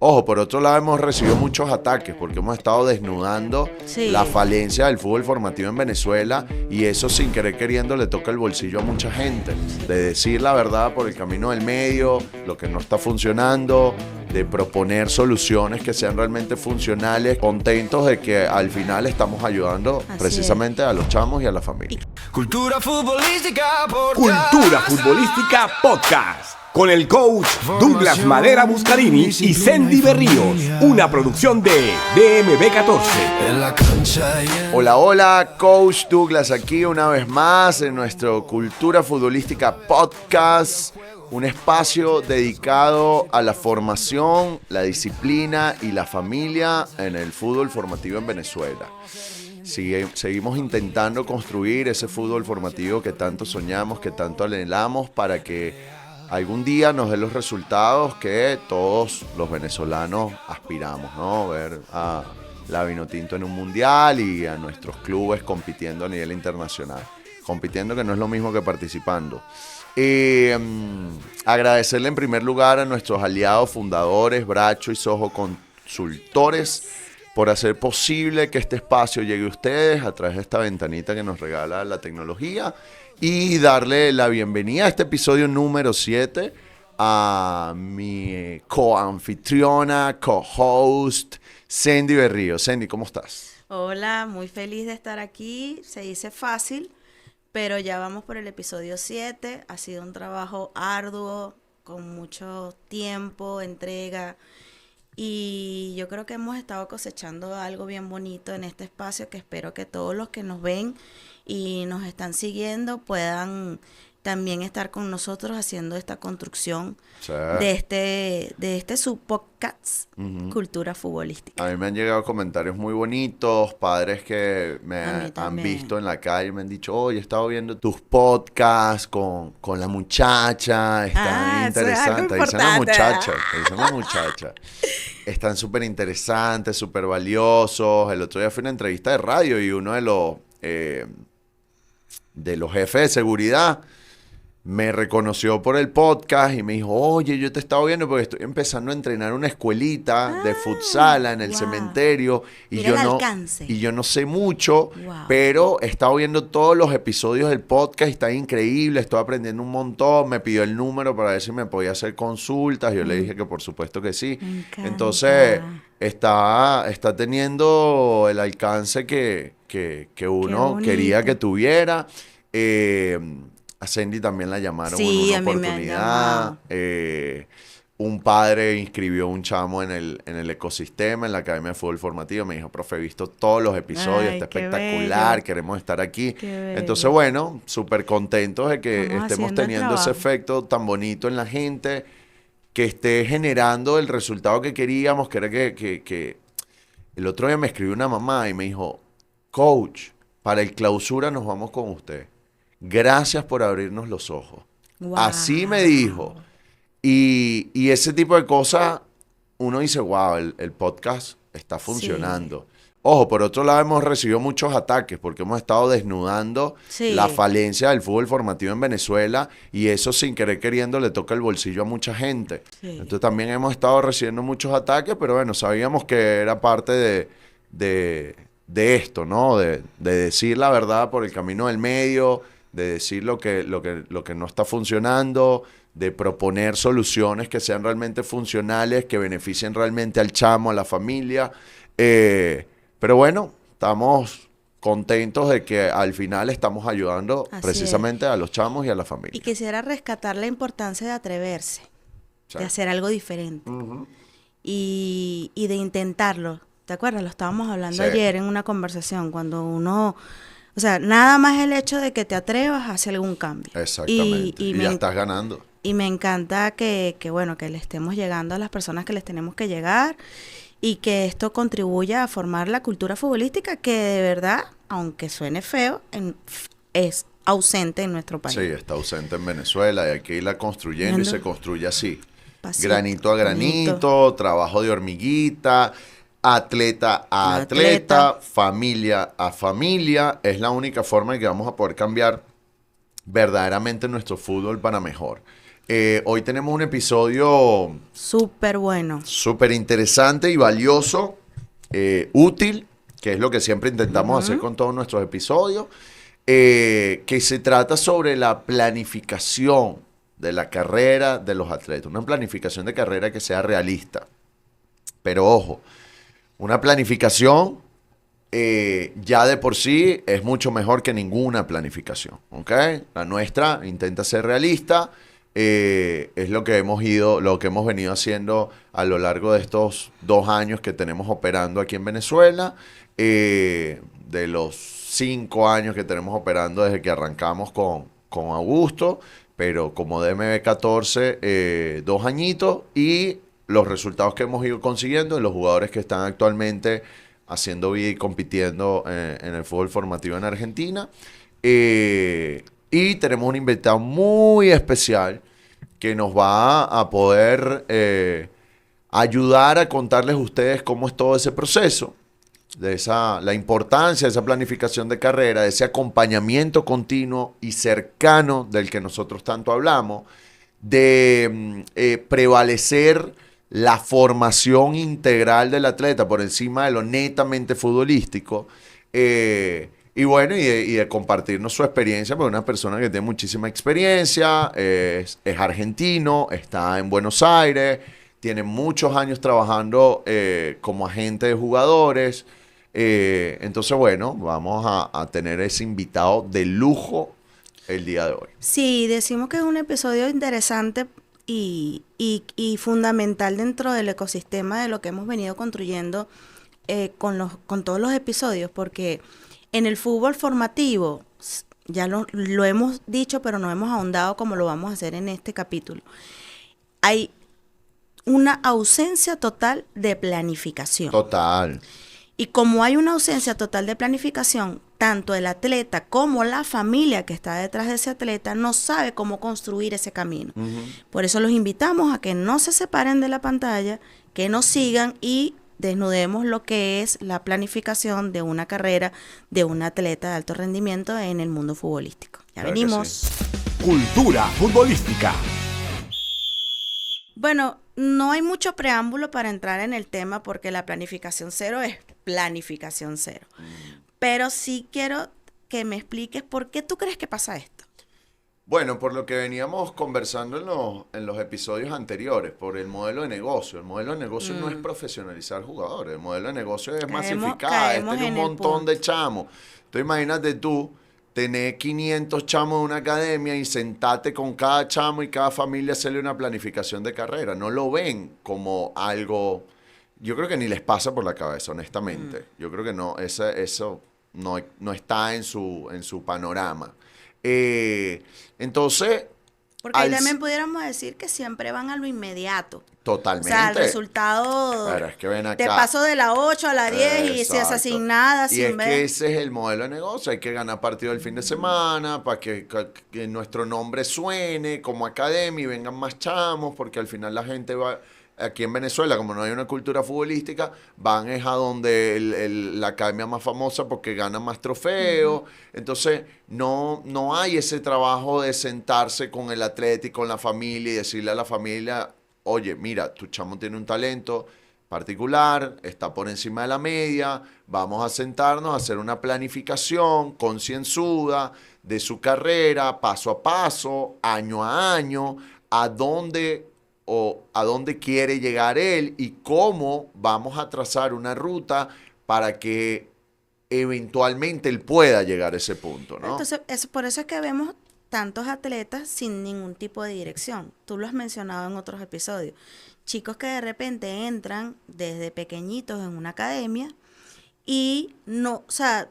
Ojo, por otro lado hemos recibido muchos ataques porque hemos estado desnudando la falencia del fútbol formativo en Venezuela y eso sin querer queriendo le toca el bolsillo a mucha gente. De decir la verdad por el camino del medio, lo que no está funcionando, de proponer soluciones que sean realmente funcionales, contentos de que al final estamos ayudando precisamente a los chamos y a la familia. Cultura Futbolística Podcast. Cultura Futbolística Podcast. Con el coach Douglas Madera Buscarini y Sandy Berríos. Una producción de DMB14. Hola, hola, coach Douglas aquí una vez más en nuestro Cultura Futbolística Podcast. Un espacio dedicado a la formación, la disciplina y la familia en el fútbol formativo en Venezuela. Seguimos intentando construir ese fútbol formativo que tanto soñamos, que tanto anhelamos para que algún día nos dé los resultados que todos los venezolanos aspiramos, ¿no? Ver a la Vinotinto en un mundial y a nuestros clubes compitiendo a nivel internacional. Compitiendo que no es lo mismo que participando. Agradecerle en primer lugar a nuestros aliados fundadores, Bracho y Soho Consultores, por hacer posible que este espacio llegue a ustedes a través de esta ventanita que nos regala la tecnología y darle la bienvenida a este episodio número 7 a mi coanfitriona, co-host, Sandy Berríos. Sandy, ¿cómo estás? Hola, muy feliz de estar aquí. Se dice fácil, pero ya vamos por el episodio 7. Ha sido un trabajo arduo, con mucho tiempo, entrega. Y yo creo que hemos estado cosechando algo bien bonito en este espacio que espero que todos los que nos ven y nos están siguiendo puedan también estar con nosotros haciendo esta construcción de este subpodcast Cultura Futbolística. A mí me han llegado comentarios muy bonitos, padres que me han visto en la calle, me han dicho, oye, he estado viendo tus podcasts con la muchacha, están interesantes, dicen la muchacha, están súper interesantes, súper valiosos. El otro día fue una entrevista de radio y uno de los jefes de seguridad me reconoció por el podcast y me dijo, oye, yo te he estado viendo porque estoy empezando a entrenar una escuelita de futsal en el cementerio y yo no sé mucho, pero he estado viendo todos los episodios del podcast y está increíble, estoy aprendiendo un montón. Me pidió el número para ver si me podía hacer consultas. Yo le dije que por supuesto que sí. Entonces está teniendo el alcance que uno quería que tuviera. A Sandy también la llamaron en una oportunidad. Un padre inscribió un chamo en el ecosistema, en la Academia de Fútbol Formativo. Me dijo, profe, he visto todos los episodios, está espectacular, bello. Queremos estar aquí. Entonces, bueno, súper contentos de que estemos teniendo ese efecto tan bonito en la gente, que esté generando el resultado que queríamos, que era que el otro día me escribió una mamá y me dijo, coach, para el clausura nos vamos con usted. Gracias por abrirnos los ojos. Wow. Así me dijo. Y ese tipo de cosas, uno dice, wow, el podcast está funcionando. Sí. Ojo, por otro lado hemos recibido muchos ataques porque hemos estado desnudando la falencia del fútbol formativo en Venezuela y eso sin querer queriendo le toca el bolsillo a mucha gente. Sí. Entonces también hemos estado recibiendo muchos ataques, pero bueno, sabíamos que era parte de esto, ¿no? De decir la verdad por el camino del medio, de decir lo que no está funcionando, de proponer soluciones que sean realmente funcionales, que beneficien realmente al chamo, a la familia. Pero bueno, estamos contentos de que al final estamos ayudando precisamente a los chamos y a la familia. Y quisiera rescatar la importancia de atreverse, de hacer algo diferente y de intentarlo. ¿Te acuerdas? Lo estábamos hablando ayer en una conversación, cuando uno... O sea, nada más el hecho de que te atrevas a hacer algún cambio. Exactamente. Y ya estás ganando. Y me encanta que le estemos llegando a las personas que les tenemos que llegar y que esto contribuya a formar la cultura futbolística que de verdad, aunque suene feo, es ausente en nuestro país. Sí, está ausente en Venezuela y hay que irla construyendo y se construye así. Granito a granito, trabajo de hormiguita... Atleta a atleta, familia a familia, es la única forma en que vamos a poder cambiar verdaderamente nuestro fútbol para mejor. Hoy tenemos un episodio Súper bueno. súper interesante y valioso, útil, que es lo que siempre intentamos hacer con todos nuestros episodios, que se trata sobre la planificación de la carrera de los atletas. Una planificación de carrera que sea realista. Pero ojo, una planificación ya de por sí es mucho mejor que ninguna planificación, ¿ok? La nuestra intenta ser realista, es lo que hemos venido haciendo a lo largo de estos 2 años que tenemos operando aquí en Venezuela, de los 5 años que tenemos operando desde que arrancamos con Augusto, pero como DMB14, 2 añitos, y los resultados que hemos ido consiguiendo de los jugadores que están actualmente haciendo vida y compitiendo en el fútbol formativo en Argentina. Y tenemos un invitado muy especial que nos va a poder ayudar a contarles a ustedes cómo es todo ese proceso, la importancia de esa planificación de carrera, de ese acompañamiento continuo y cercano del que nosotros tanto hablamos, de prevalecer la formación integral del atleta por encima de lo netamente futbolístico, y bueno, y de compartirnos su experiencia, porque es una persona que tiene muchísima experiencia, es argentino, está en Buenos Aires, tiene muchos años trabajando como agente de jugadores. Entonces, bueno, vamos a tener ese invitado de lujo el día de hoy. Sí, decimos que es un episodio interesante y fundamental dentro del ecosistema de lo que hemos venido construyendo con todos los episodios, porque en el fútbol formativo, ya lo hemos dicho, pero no hemos ahondado como lo vamos a hacer en este capítulo, hay una ausencia total de planificación. Total. Y como hay una ausencia total de planificación, tanto el atleta como la familia que está detrás de ese atleta no sabe cómo construir ese camino. Por eso los invitamos a que no se separen de la pantalla, que nos sigan y desnudemos lo que es la planificación de una carrera de un atleta de alto rendimiento en el mundo futbolístico. Ya Claro venimos. sí. Cultura futbolística. Bueno, no hay mucho preámbulo para entrar en el tema porque la planificación cero es planificación cero. Pero sí quiero que me expliques por qué tú crees que pasa esto. Bueno, por lo que veníamos conversando en los episodios anteriores, por el modelo de negocio. El modelo de negocio no es profesionalizar jugadores, el modelo de negocio es masificar, es tener un montón de chamos. Entonces imagínate tú tener 500 chamos de una academia y sentarte con cada chamo y cada familia hacerle una planificación de carrera. No lo ven como algo, yo creo que ni les pasa por la cabeza, honestamente. Yo creo que no, eso no está en su panorama. Entonces, Porque ahí también pudiéramos decir que siempre van a lo inmediato. totalmente. O sea, el resultado, Pero es que ven acá. te paso de la 8 a la 10 y si es Exacto. sin nada, Y sin es ver. que ese es el modelo de negocio. Hay que ganar partido el fin de semana para que nuestro nombre suene como academia y vengan más chamos, porque al final la gente va. Aquí en Venezuela, como no hay una cultura futbolística, van es a donde la academia más famosa porque gana más trofeos. Entonces, no hay ese trabajo de sentarse con el atleta y con la familia y decirle a la familia, oye, mira, tu chamo tiene un talento particular, está por encima de la media, vamos a sentarnos a hacer una planificación concienzuda de su carrera, paso a paso, año a año, a dónde quiere llegar él y cómo vamos a trazar una ruta para que eventualmente él pueda llegar a ese punto, ¿no? Entonces, por eso es que vemos tantos atletas sin ningún tipo de dirección. Tú lo has mencionado en otros episodios. Chicos que de repente entran desde pequeñitos en una academia y no, o sea,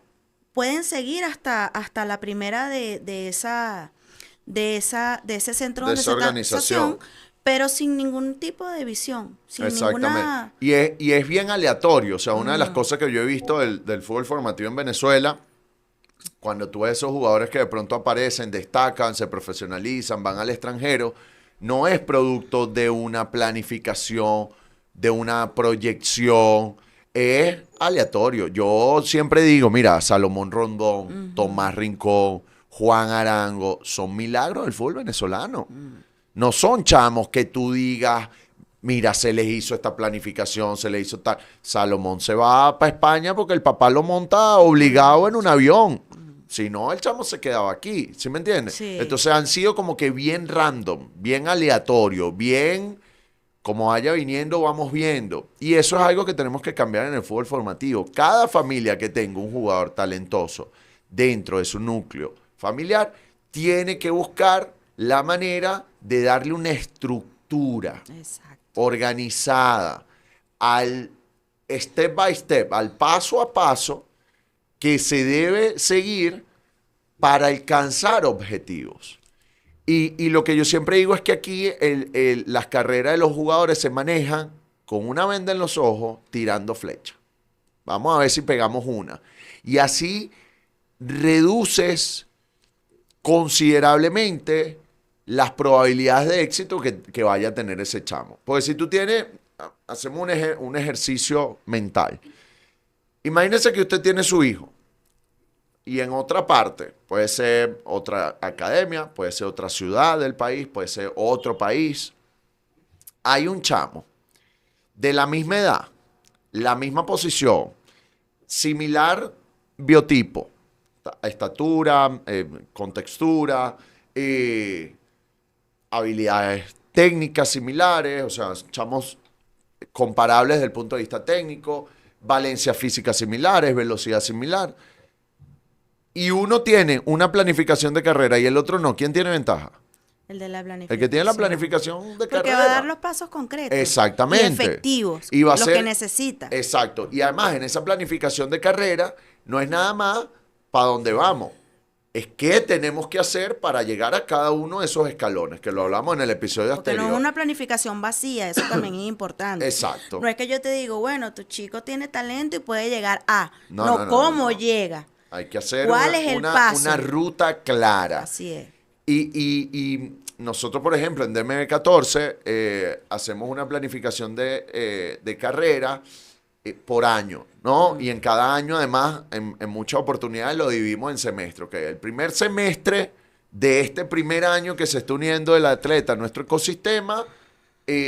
pueden seguir hasta la primera de ese centro De donde esa se organización. pero sin ningún tipo de visión, sin Exactamente. ninguna. Y es bien aleatorio. O sea, una de las cosas que yo he visto del fútbol formativo en Venezuela, cuando tú ves esos jugadores que de pronto aparecen, destacan, se profesionalizan, van al extranjero, no es producto de una planificación, de una proyección, es aleatorio. Yo siempre digo, mira, Salomón Rondón, Tomás Rincón, Juan Arango, son milagros del fútbol venezolano. No son chamos que tú digas, mira, se les hizo esta planificación, se les hizo tal. Salomón se va para España porque el papá lo monta obligado en un avión. Si no, el chamo se quedaba aquí, ¿sí me entiendes? Sí. Entonces han sido como que bien random, bien aleatorio, bien como vaya viniendo, vamos viendo. Y eso es algo que tenemos que cambiar en el fútbol formativo. Cada familia que tenga un jugador talentoso dentro de su núcleo familiar tiene que buscar la manera de darle una estructura Exacto. organizada al step by step, al paso a paso que se debe seguir para alcanzar objetivos. Y lo que yo siempre digo es que aquí las carreras de los jugadores se manejan con una venda en los ojos tirando flecha. Vamos a ver si pegamos una. Y así reduces considerablemente las probabilidades de éxito que vaya a tener ese chamo. Porque si tú tienes, hacemos un ejercicio mental. Imagínese que usted tiene su hijo y en otra parte, puede ser otra academia, puede ser otra ciudad del país, puede ser otro país. Hay un chamo de la misma edad, la misma posición, similar biotipo, estatura, contextura, habilidades técnicas similares, o sea, chamos comparables desde el punto de vista técnico, valencias físicas similares, velocidad similar. Y uno tiene una planificación de carrera y el otro no. ¿Quién tiene ventaja? El de la planificación. El que tiene la planificación de Porque carrera. va a dar los pasos concretos. Exactamente. Y efectivos. Y va a los ser, que necesita. Exacto. Y además, en esa planificación de carrera, no es nada más para dónde vamos. Es qué tenemos que hacer para llegar a cada uno de esos escalones, que lo hablamos en el episodio Porque anterior. no es una planificación vacía, eso también es importante. Exacto. No es que yo te digo, bueno, tu chico tiene talento y puede llegar a. No, ¿cómo no. llega? Hay que hacer ¿Cuál es el paso? una ruta clara. Así es. Y nosotros, por ejemplo, en DMB14 hacemos una planificación de carrera por año, ¿no? Y en cada año, además, en muchas oportunidades lo dividimos en semestres. Okay. El primer semestre de este primer año que se está uniendo el atleta a nuestro ecosistema,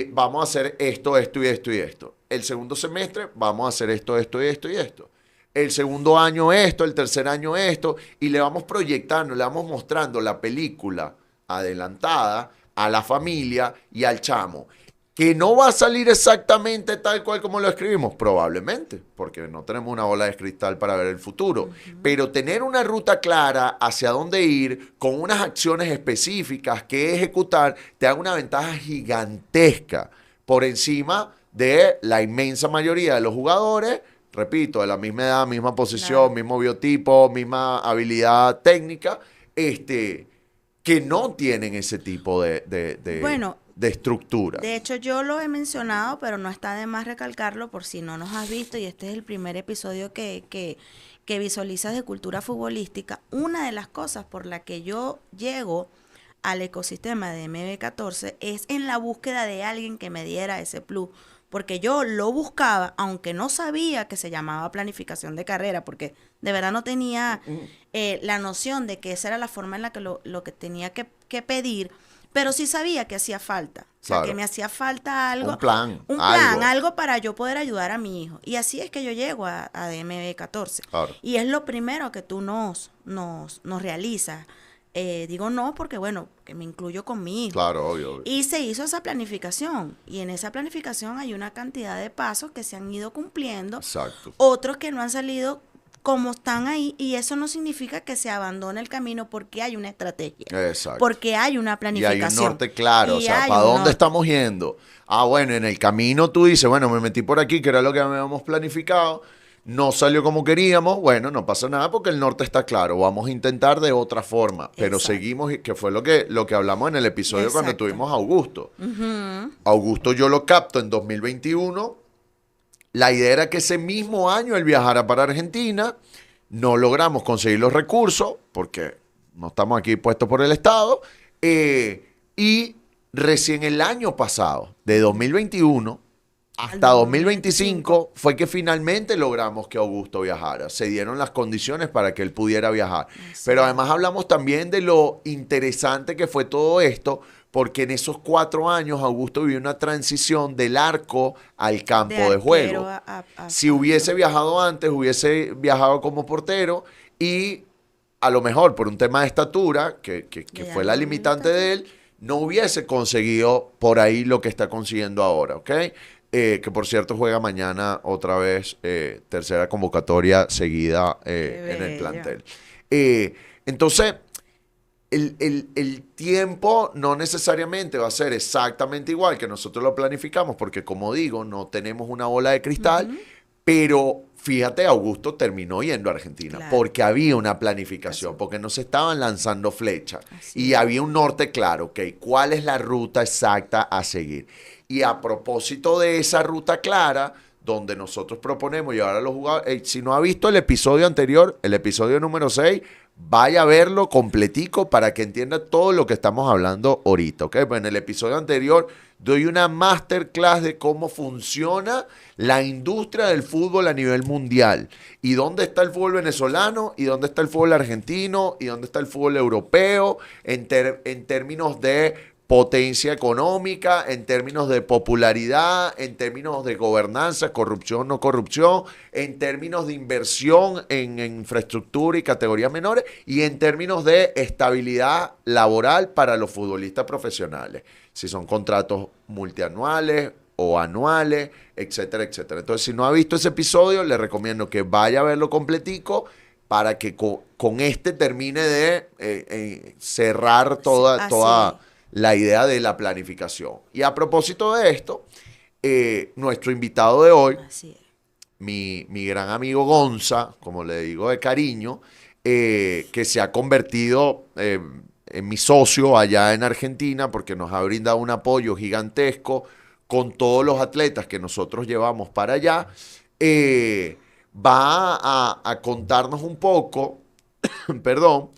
vamos a hacer esto, esto y esto y esto. El segundo semestre vamos a hacer esto, esto y esto y esto. El segundo año esto, el tercer año esto, y le vamos proyectando, le vamos mostrando la película adelantada a la familia y al chamo. Que no va a salir exactamente tal cual como lo escribimos, probablemente, porque no tenemos una bola de cristal para ver el futuro. Pero tener una ruta clara hacia dónde ir, con unas acciones específicas que ejecutar, te da una ventaja gigantesca por encima de la inmensa mayoría de los jugadores. Repito, de la misma edad, misma posición, Claro. mismo biotipo, misma habilidad técnica, que no tienen ese tipo Bueno, de estructura. De hecho, yo lo he mencionado, pero no está de más recalcarlo por si no nos has visto, y este es el primer episodio que visualizas de cultura futbolística. Una de las cosas por la que yo llego al ecosistema de MB14 es en la búsqueda de alguien que me diera ese plus. Porque yo lo buscaba, aunque no sabía que se llamaba planificación de carrera, porque de verdad no tenía la noción de que esa era la forma en la que lo que tenía que pedir, pero sí sabía que hacía falta. O sea, Claro. que me hacía falta algo. Un plan, algo para yo poder ayudar a mi hijo. Y así es que yo llego a DMB14. Claro. Y es lo primero que tú nos realizas. Digo no porque, bueno, que me incluyo con mi hijo. Claro, obvio. Y se hizo esa planificación. Y en esa planificación hay una cantidad de pasos que se han ido cumpliendo. Exacto. Otros que no han salido como están ahí. Y eso no significa que se abandone el camino porque hay una estrategia. Exacto. Porque hay una Y planificación. hay un norte claro, o Y sea, hay ¿para un dónde norte. estamos yendo? Ah, bueno, en el camino tú dices, bueno, me metí por aquí, que era lo que habíamos planificado, no salió como queríamos, bueno, no pasa nada porque el norte está claro, vamos a intentar de otra forma, pero Exacto. seguimos, que fue lo que hablamos en el episodio cuando Exacto. tuvimos a Augusto. Augusto yo lo capto en 2021, la idea era que ese mismo año él viajara para Argentina, no logramos conseguir los recursos porque no estamos aquí puestos por el Estado, y recién el año pasado, de 2021 hasta 2025, fue que finalmente logramos que Augusto viajara. Se dieron las condiciones para que él pudiera viajar. Pero además hablamos también de lo interesante que fue todo esto, porque en esos 4 años Augusto vivió una transición del arco al campo de arquero juego. a Si hubiese viajado antes, hubiese viajado como portero y a lo mejor por un tema de estatura, que fue la limitante de él, no hubiese conseguido por ahí lo que está consiguiendo ahora, ¿ok? Que por cierto juega mañana otra vez, tercera convocatoria seguida en el plantel. Entonces, el tiempo no necesariamente va a ser exactamente igual que nosotros lo planificamos, porque como digo, no tenemos una bola de cristal, pero fíjate, Augusto terminó yendo a Argentina, Claro. porque había una planificación, porque no se estaban lanzando flechas y había un norte claro, ¿ok? ¿Cuál es la ruta exacta a seguir? Y a propósito de esa ruta clara, donde nosotros proponemos llevar a los jugadores, si no ha visto el episodio anterior, el episodio número 6, vaya a verlo completico para que entienda todo lo que estamos hablando ahorita, ¿ok? Pues en el episodio anterior doy una masterclass de cómo funciona la industria del fútbol a nivel mundial. Y dónde está el fútbol venezolano, y dónde está el fútbol argentino, y dónde está el fútbol europeo, en términos de potencia económica, en términos de popularidad, en términos de gobernanza, corrupción, no corrupción, en términos de inversión en infraestructura y categorías menores, y en términos de estabilidad laboral para los futbolistas profesionales, si son contratos multianuales o anuales, etcétera, etcétera. Entonces, si no ha visto ese episodio, le recomiendo que vaya a verlo completico para que con este termine de cerrar toda la idea de la planificación. Y a propósito de esto, nuestro invitado de hoy, Así es. mi gran amigo Gonza, como le digo de cariño, que se ha convertido en mi socio allá en Argentina, porque nos ha brindado un apoyo gigantesco con todos los atletas que nosotros llevamos para allá, va a contarnos un poco, perdón,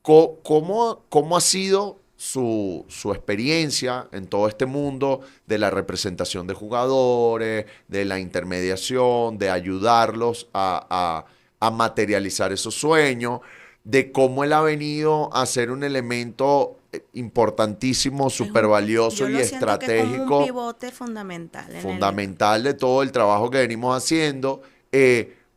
cómo ha sido su experiencia en todo este mundo de la representación de jugadores, de la intermediación, de ayudarlos a materializar esos sueños, de cómo él ha venido a ser un elemento importantísimo, súper valioso y estratégico. Es como un pivote fundamental. Fundamental de todo el trabajo que venimos haciendo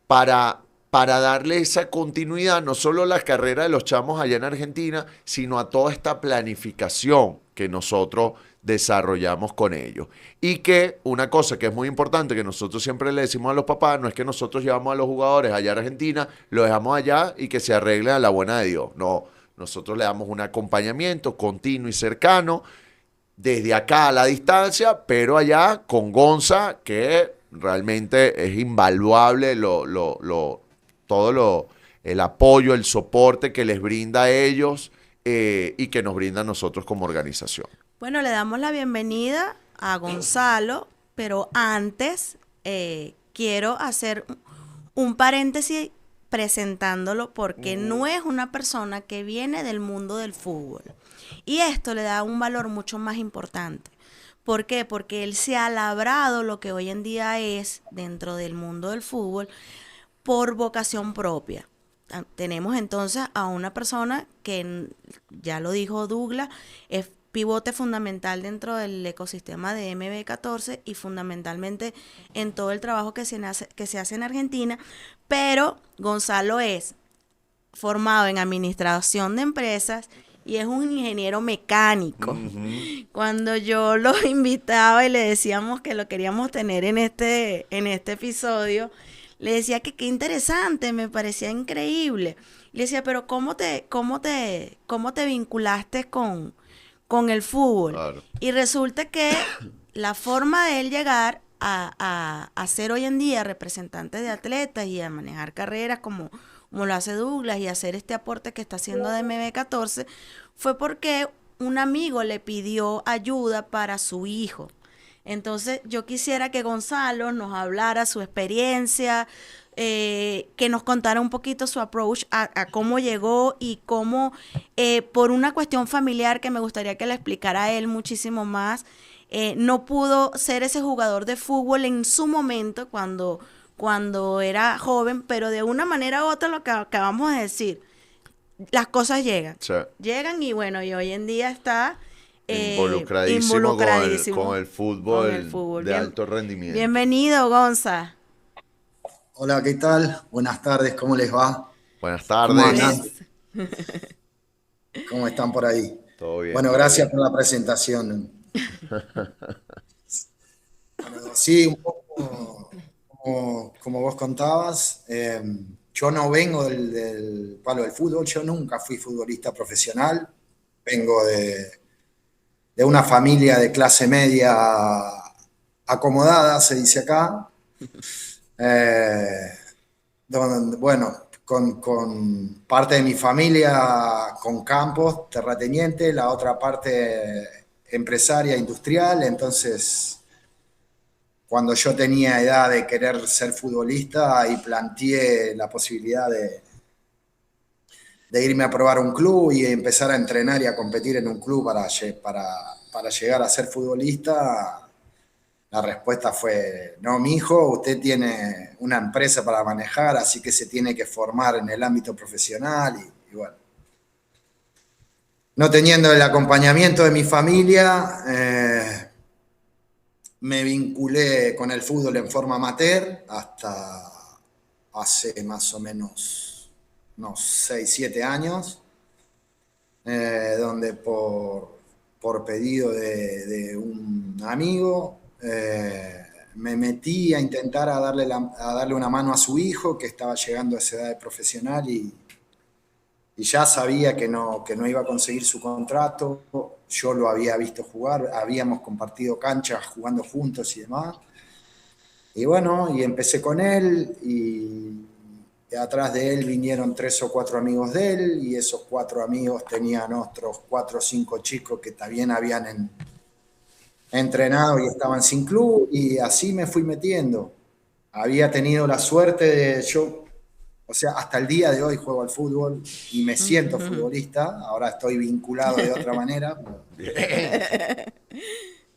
para darle esa continuidad, no solo a la carrera de los chamos allá en Argentina, sino a toda esta planificación que nosotros desarrollamos con ellos. Y que una cosa que es muy importante, que nosotros siempre le decimos a los papás, no es que nosotros llevamos a los jugadores allá a Argentina, lo dejamos allá y que se arreglen a la buena de Dios. No, nosotros le damos un acompañamiento continuo y cercano, desde acá a la distancia, pero allá con Gonza, que realmente es invaluable todo el apoyo, el soporte que les brinda a ellos y que nos brinda a nosotros como organización. Bueno, le damos la bienvenida a Gonzalo, pero antes quiero hacer un paréntesis presentándolo porque no es una persona que viene del mundo del fútbol. Y esto le da un valor mucho más importante. ¿Por qué? Porque él se ha labrado lo que hoy en día es dentro del mundo del fútbol por vocación propia. Tenemos entonces a una persona que, ya lo dijo Douglas, es pivote fundamental dentro del ecosistema de MB14 y fundamentalmente en todo el trabajo que se hace en Argentina, pero Gonzalo es formado en administración de empresas y es un ingeniero mecánico. Cuando yo lo invitaba y le decíamos que lo queríamos tener en este episodio, le decía que qué interesante, me parecía increíble. Le decía, pero ¿cómo te vinculaste con el fútbol? Claro. Y resulta que la forma de él llegar a ser hoy en día representante de atletas y a manejar carreras como lo hace Douglas y hacer este aporte que está haciendo de MB14 fue porque un amigo le pidió ayuda para su hijo. Entonces yo quisiera que Gonzalo nos hablara su experiencia, que nos contara un poquito su approach a cómo llegó y cómo por una cuestión familiar que me gustaría que le explicara a él muchísimo más, no pudo ser ese jugador de fútbol en su momento cuando era joven, pero de una manera u otra lo que acabamos de decir, las cosas llegan. Sí. Llegan y bueno, y hoy en día está Involucradísimo con el fútbol, con el fútbol. de alto rendimiento. Bienvenido, Gonza. Hola, ¿qué tal? Buenas tardes, ¿cómo les va? Buenas ¿Cómo andan? tardes. ¿Cómo están por ahí? Todo bien. Bueno, todo gracias bien. por la presentación. Bueno, sí, un poco como vos contabas, yo no vengo del palo del fútbol, yo nunca fui futbolista profesional, vengo de una familia de clase media acomodada, se dice acá. Bueno, con parte de mi familia con campos, terrateniente, la otra parte empresaria, industrial. Entonces, cuando yo tenía edad de querer ser futbolista, ahí planteé la posibilidad de irme a probar un club y empezar a entrenar y a competir en un club para llegar a ser futbolista. La respuesta fue, no, mijo, usted tiene una empresa para manejar, así que se tiene que formar en el ámbito profesional y bueno. No teniendo el acompañamiento de mi familia, me vinculé con el fútbol en forma amateur hasta hace más o menos unos 6, 7 años, donde por pedido de un amigo, me metí a intentar a darle una mano a su hijo que estaba llegando a esa edad de profesional y ya sabía que no iba a conseguir su contrato. Yo lo había visto jugar, habíamos compartido canchas jugando juntos y demás. Y bueno, y empecé con él y atrás de él vinieron 3 o 4 amigos de él y esos 4 amigos tenían otros 4 o 5 chicos que también habían entrenado y estaban sin club y así me fui metiendo. Había tenido la suerte o sea, hasta el día de hoy juego al fútbol y me siento futbolista, ahora estoy vinculado de otra manera. La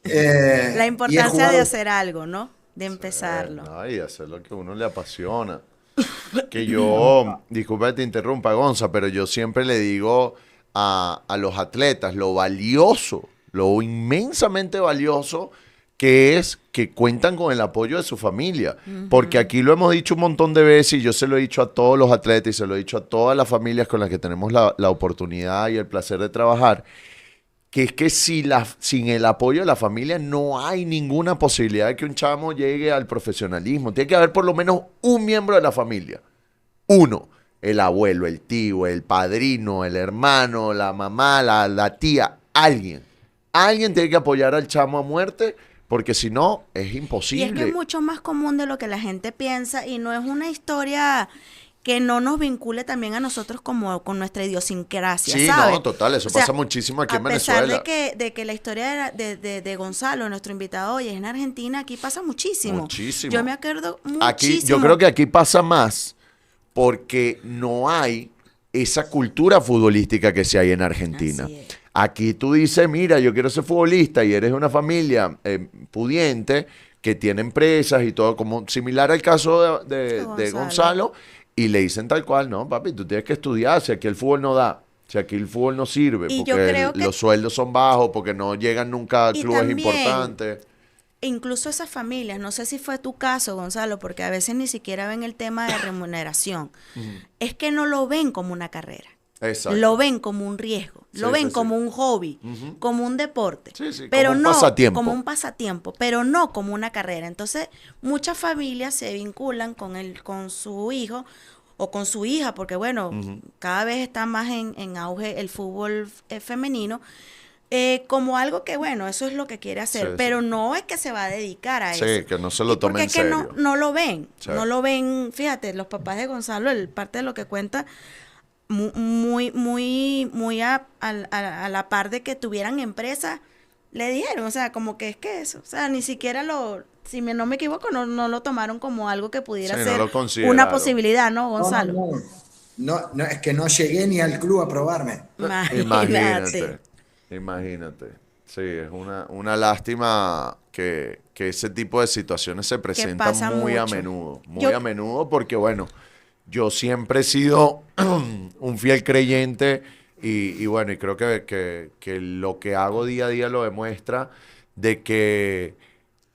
Y he importancia jugado, de hacer algo, ¿no? De empezarlo. No, y hacer lo que a uno le apasiona. Que yo, disculpa que te interrumpa, Gonza, pero yo siempre le digo a los atletas lo valioso, lo inmensamente valioso que es que cuentan con el apoyo de su familia. Porque aquí lo hemos dicho un montón de veces y yo se lo he dicho a todos los atletas y se lo he dicho a todas las familias con las que tenemos la oportunidad y el placer de trabajar, que es que sin el apoyo de la familia no hay ninguna posibilidad de que un chamo llegue al profesionalismo. Tiene que haber por lo menos un miembro de la familia. Uno, el abuelo, el tío, el padrino, el hermano, la mamá, la tía, alguien. Alguien tiene que apoyar al chamo a muerte porque si no es Y es que imposible. es mucho más común de lo que la gente piensa y no es una historia que no nos vincule también a nosotros como con nuestra idiosincrasia, Sí, ¿sabes? no, total, eso O sea, pasa muchísimo aquí en a pesar Venezuela. de que la historia de Gonzalo, nuestro invitado hoy, es en Argentina, aquí pasa muchísimo. Muchísimo. Yo me acuerdo Aquí, muchísimo. yo creo que aquí pasa más porque no hay esa cultura futbolística que sí hay en Argentina. Así es. Aquí tú dices, mira, yo quiero ser futbolista y eres de una familia pudiente que tiene empresas y todo, como similar al caso de Gonzalo, y le dicen tal cual, no, papi, tú tienes que estudiar, si aquí el fútbol no da, si aquí el fútbol no sirve, Y yo porque creo que- los sueldos son bajos, porque no llegan nunca a Y clubes también- importantes. Incluso esas familias, no sé si fue tu caso, Gonzalo, porque a veces ni siquiera ven el tema de remuneración. Es que no lo ven como una carrera. Exacto. Lo ven como un riesgo, Sí, lo ven sí, como sí. un hobby, como un deporte, Sí, sí, pero como un no pasatiempo. como un pasatiempo, pero no como una carrera. Entonces, muchas familias se vinculan con su hijo o con su hija, porque bueno, cada vez está más en auge el fútbol femenino, como algo que bueno, eso es lo que quiere hacer, Sí, pero sí. no es que se va a dedicar a Sí, eso. que no se lo Y tome porque en es que serio. no lo ven, Sí. no lo ven, fíjate, los papás de Gonzalo, parte de lo que cuenta muy a la par de que tuvieran empresa, le dijeron, o sea, como que es que eso, o sea, ni siquiera no me equivoco, no lo tomaron como algo que pudiera Sí, no ser lo consideraron. una posibilidad, ¿no, no, Gonzalo? no, es que no llegué ni al club a probarme. Imagínate. Imagínate. Sí, es una lástima que ese tipo de situaciones se presentan pasa muy a mucho. menudo. Muy Yo- a menudo porque, bueno, yo siempre he sido un fiel creyente y bueno, y creo que lo que hago día a día lo demuestra de que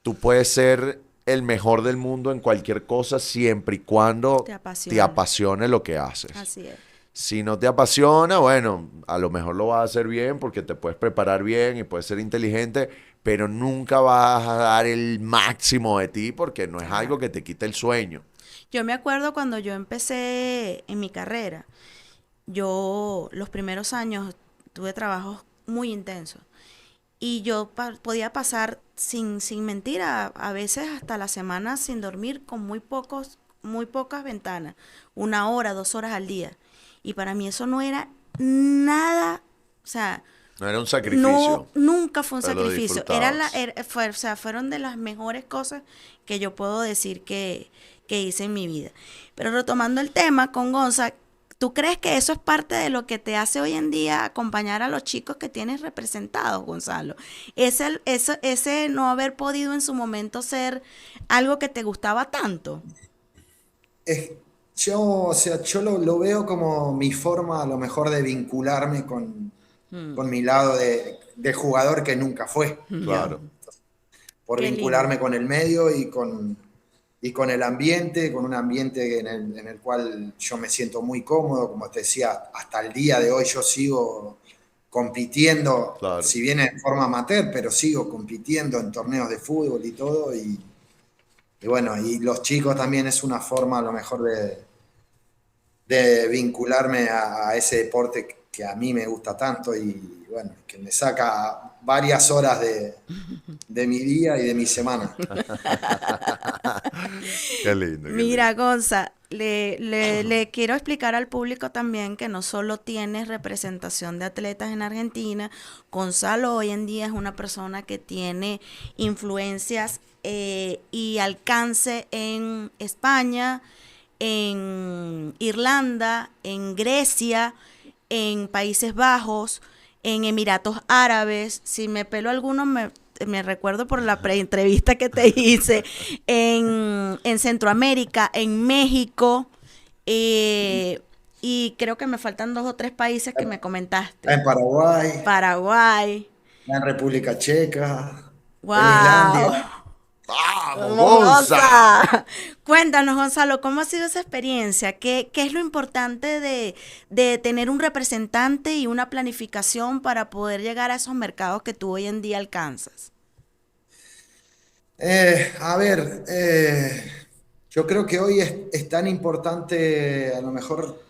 tú puedes ser el mejor del mundo en cualquier cosa siempre y cuando te apasione lo que haces. Así es. Si no te apasiona, bueno, a lo mejor lo vas a hacer bien porque te puedes preparar bien y puedes ser inteligente, pero nunca vas a dar el máximo de ti porque no es algo que te quite el sueño. Yo me acuerdo cuando yo empecé en mi carrera, yo los primeros años tuve trabajos muy intensos y yo podía pasar sin mentira, a veces hasta la semana sin dormir con muy pocas ventanas, 1 hora, 2 horas al día. Y para mí eso no era nada, o sea, No era un sacrificio. nunca fue un pero lo sacrificio. disfrutabas. O sea, fueron de las mejores cosas que yo puedo decir que hice en mi vida. Pero retomando el tema con Gonza, ¿tú crees que eso es parte de lo que te hace hoy en día acompañar a los chicos que tienes representados, Gonzalo? Ese no haber podido en su momento ser algo que te gustaba tanto. O sea, yo lo veo como mi forma a lo mejor de vincularme con mi lado de jugador que nunca fue. Claro. Por Qué vincularme lindo. con el medio y con el ambiente, con un ambiente en el cual yo me siento muy cómodo. Como te decía, hasta el día de hoy yo sigo compitiendo, Claro. si bien en forma amateur, pero sigo compitiendo en torneos de fútbol y todo. Y bueno, y los chicos también es una forma a lo mejor de vincularme a ese deporte que a mí me gusta tanto y bueno, que me saca varias horas de mi día y de mi semana. Qué lindo. Qué Mira, lindo. Gonza, le quiero explicar al público también que no solo tienes representación de atletas en Argentina, Gonzalo hoy en día es una persona que tiene influencias y alcance en España, en Irlanda, en Grecia, en Países Bajos, en Emiratos Árabes. Si me pelo alguno, me recuerdo por la pre-entrevista que te hice, en Centroamérica, en México, y creo que me faltan 2 o 3 países que me comentaste. En Paraguay, Paraguay, en República Checa, en wow. Islandia. ¡Vamos, Vamos, Gonza! Gonza. Cuéntanos, Gonzalo, ¿cómo ha sido esa experiencia? ¿Qué es lo importante de tener un representante y una planificación para poder llegar a esos mercados que tú hoy en día alcanzas? A ver, yo creo que hoy es tan importante a lo mejor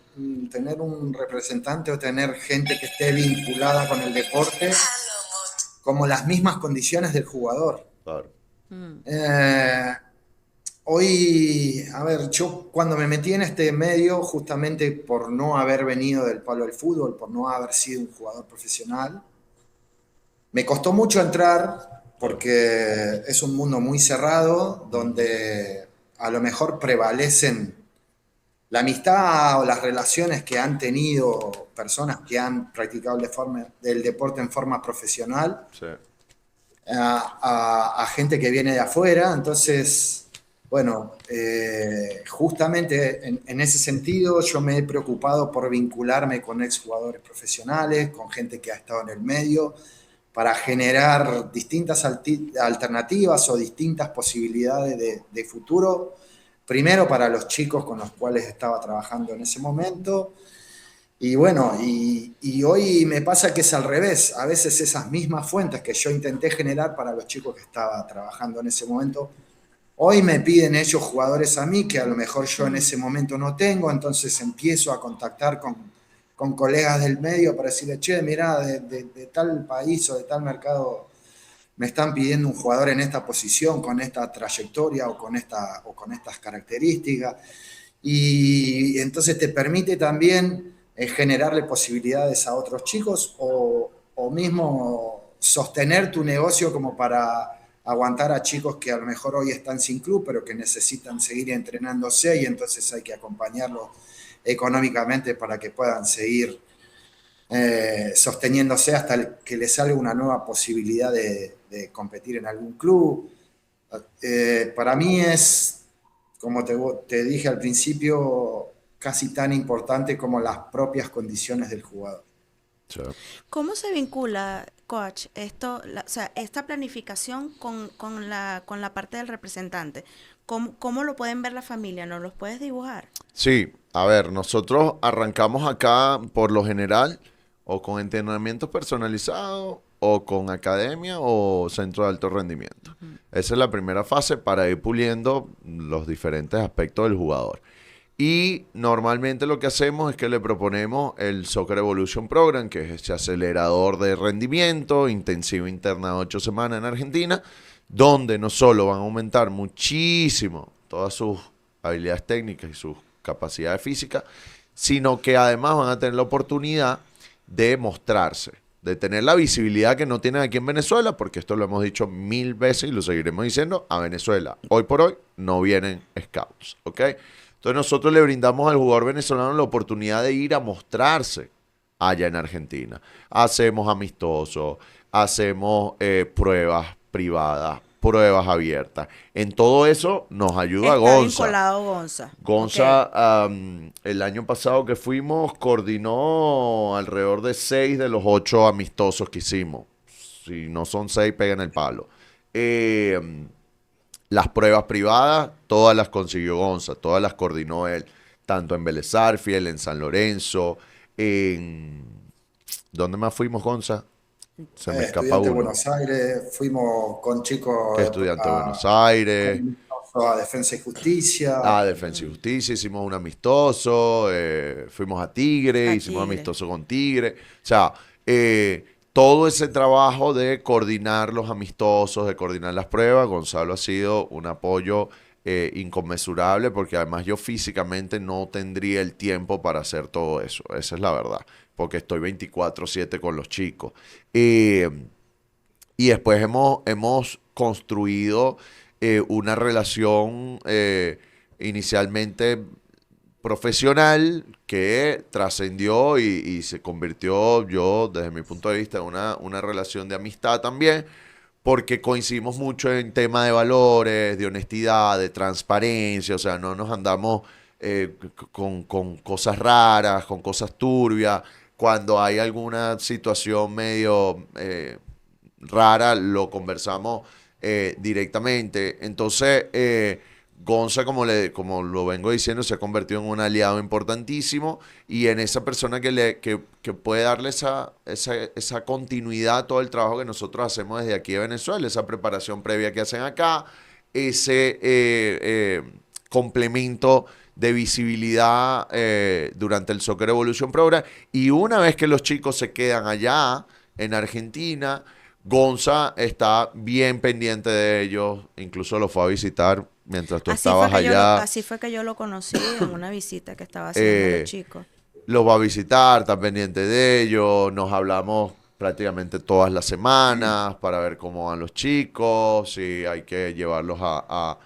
tener un representante o tener gente que esté vinculada con el deporte como las mismas condiciones del jugador. Claro. Eh, Hoy, a ver, yo cuando me metí en este medio, justamente por no haber venido del palo del fútbol, por no haber sido un jugador profesional, me costó mucho entrar porque es un mundo muy cerrado donde a lo mejor prevalecen la amistad o las relaciones que han tenido personas que han practicado el deporte en forma profesional Sí. a gente que viene de afuera. Entonces, bueno, justamente en ese sentido yo me he preocupado por vincularme con exjugadores profesionales, con gente que ha estado en el medio, para generar distintas alternativas o distintas posibilidades de futuro. Primero para los chicos con los cuales estaba trabajando en ese momento. Y bueno, y hoy me pasa que es al revés. A veces esas mismas fuentes que yo intenté generar para los chicos que estaba trabajando en ese momento, hoy me piden ellos jugadores a mí que a lo mejor yo en ese momento no tengo, entonces empiezo a contactar con colegas del medio para decirle, che, mirá, de tal país o de tal mercado me están pidiendo un jugador en esta posición, con esta trayectoria o con estas características. Y entonces te permite también generarle posibilidades a otros chicos o mismo sostener tu negocio como para aguantar a chicos que a lo mejor hoy están sin club, pero que necesitan seguir entrenándose y entonces hay que acompañarlos económicamente para que puedan seguir sosteniéndose hasta que les salga una nueva posibilidad de competir en algún club. Para mí es, como te dije al principio, casi tan importante como las propias condiciones del jugador. Sí. ¿Cómo se vincula, coach, o sea, esta planificación con la parte del representante? ¿Cómo lo pueden ver la familia? ¿Nos los puedes dibujar? Sí, a ver, nosotros arrancamos acá por lo general o con entrenamientos personalizados o con academia o centro de alto rendimiento. Esa es la primera fase para ir puliendo los diferentes aspectos del jugador. Y normalmente lo que hacemos es que le proponemos el Soccer Evolution Program, que es ese acelerador de rendimiento, intensivo internado 8 semanas en Argentina, donde no solo van a aumentar muchísimo todas sus habilidades técnicas y sus capacidades físicas, sino que además van a tener la oportunidad de mostrarse, de tener la visibilidad que no tienen aquí en Venezuela, porque esto lo hemos dicho 1000 veces y lo seguiremos diciendo, a Venezuela hoy por hoy no vienen scouts, ¿ok? Entonces nosotros le brindamos al jugador venezolano la oportunidad de ir a mostrarse allá en Argentina. Hacemos amistosos, hacemos pruebas privadas, pruebas abiertas. En todo eso nos ayuda Está Gonza. vinculado Gonza. Gonza, el año pasado que fuimos, coordinó alrededor de 6 de los 8 amistosos que hicimos. Si no son 6, pegan el palo. Las pruebas privadas, todas las consiguió Gonza, todas las coordinó él, tanto en Vélez Sarsfield, en San Lorenzo, en... ¿Dónde más fuimos, Gonza? Se me escapa Estudiante de uno. Buenos Aires, fuimos con chicos Que Estudiante de Buenos Aires. a Defensa y Justicia. A Defensa y Justicia, hicimos un amistoso, fuimos a Tigre, hicimos un Tigre. amistoso con Tigre. O sea, todo ese trabajo de coordinar los amistosos, de coordinar las pruebas, Gonzalo ha sido un apoyo inconmensurable, porque además yo físicamente no tendría el tiempo para hacer todo eso, esa es la verdad, porque estoy 24/7 con los chicos. Y después hemos construido una relación inicialmente profesional que trascendió y se convirtió, yo desde mi punto de vista, en una relación de amistad también, porque coincidimos mucho en tema de valores, de honestidad, de transparencia, o sea, no nos andamos con cosas raras, con cosas turbias. Cuando hay alguna situación medio rara, lo conversamos directamente. Entonces, Gonza, como lo vengo diciendo, se ha convertido en un aliado importantísimo y en esa persona que puede darle esa continuidad a todo el trabajo que nosotros hacemos desde aquí de Venezuela, esa preparación previa que hacen acá, ese complemento de visibilidad durante el Soccer Evolution Program. Y una vez que los chicos se quedan allá en Argentina, Gonza está bien pendiente de ellos, incluso los fue a visitar mientras tú estabas allá. Así fue que yo lo conocí en una visita que estaba haciendo los chicos. Los va a visitar, está pendiente de ellos, nos hablamos prácticamente todas las semanas para ver cómo van los chicos, si hay que llevarlos a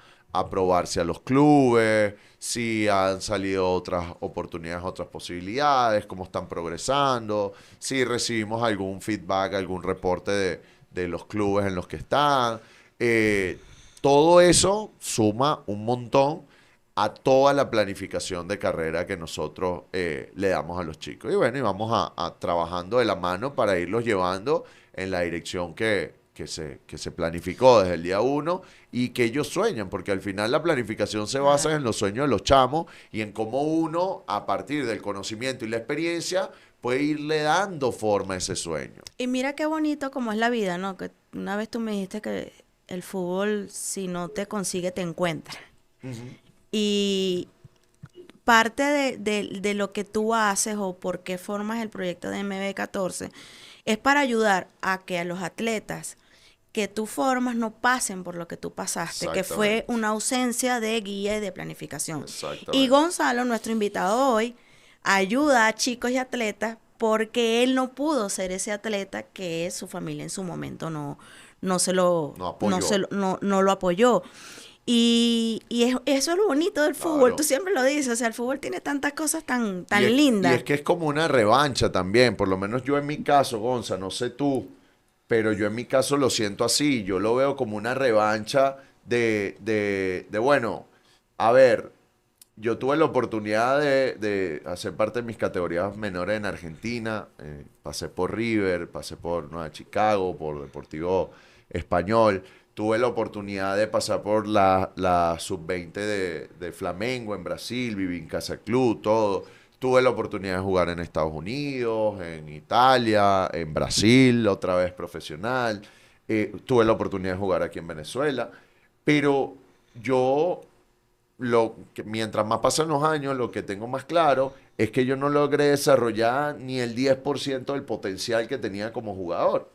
probarse a los clubes, si han salido otras oportunidades, otras posibilidades, cómo están progresando, si recibimos algún feedback, algún reporte de los clubes en los que están. Todo eso suma un montón a toda la planificación de carrera que nosotros le damos a los chicos. Y bueno, y vamos a trabajando de la mano para irlos llevando en la dirección que se planificó desde el día 1 y que ellos sueñan, porque al final la planificación se basa en los sueños de los chamos y en cómo uno, a partir del conocimiento y la experiencia, puede irle dando forma a ese sueño. Y mira qué bonito como es la vida, ¿no? Que una vez tú me dijiste que el fútbol, si no te consigue, te encuentra. Y parte de lo que tú haces o por qué formas el proyecto de MB14 es para ayudar a que a los atletas que tú formas no pasen por lo que tú pasaste, que fue una ausencia de guía y de planificación. Y Gonzalo, nuestro invitado hoy, ayuda a chicos y atletas porque él no pudo ser ese atleta que su familia en su momento no lo apoyó. Y eso es lo bonito del fútbol, Claro. tú siempre lo dices, o sea, el fútbol tiene tantas cosas tan Y lindas. es que es como una revancha también, por lo menos yo en mi caso, Gonza, no sé tú, pero yo en mi caso lo siento así, yo lo veo como una revancha de bueno, a ver, yo tuve la oportunidad de hacer parte de mis categorías menores en Argentina. Pasé por River, pasé por Nueva Chicago, por Deportivo Español. Tuve la oportunidad de pasar por la sub-20 de Flamengo en Brasil, viví en Casa Club, todo. Tuve la oportunidad de jugar en Estados Unidos, en Italia, en Brasil, otra vez profesional. Tuve la oportunidad de jugar aquí en Venezuela. Pero yo, mientras más pasan los años, lo que tengo más claro es que yo no logré desarrollar ni el 10% del potencial que tenía como jugador.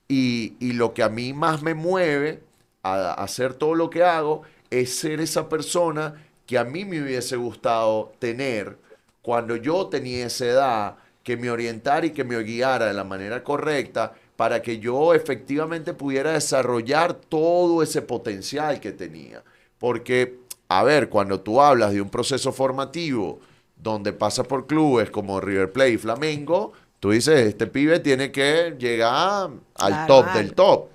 Y lo que a mí más me mueve a hacer todo lo que hago es ser esa persona que a mí me hubiese gustado tener cuando yo tenía esa edad, que me orientara y que me guiara de la manera correcta para que yo efectivamente pudiera desarrollar todo ese potencial que tenía. Porque, a ver, cuando tú hablas de un proceso formativo donde pasa por clubes como River Plate y Flamengo, tú dices, este pibe tiene que llegar al top del top.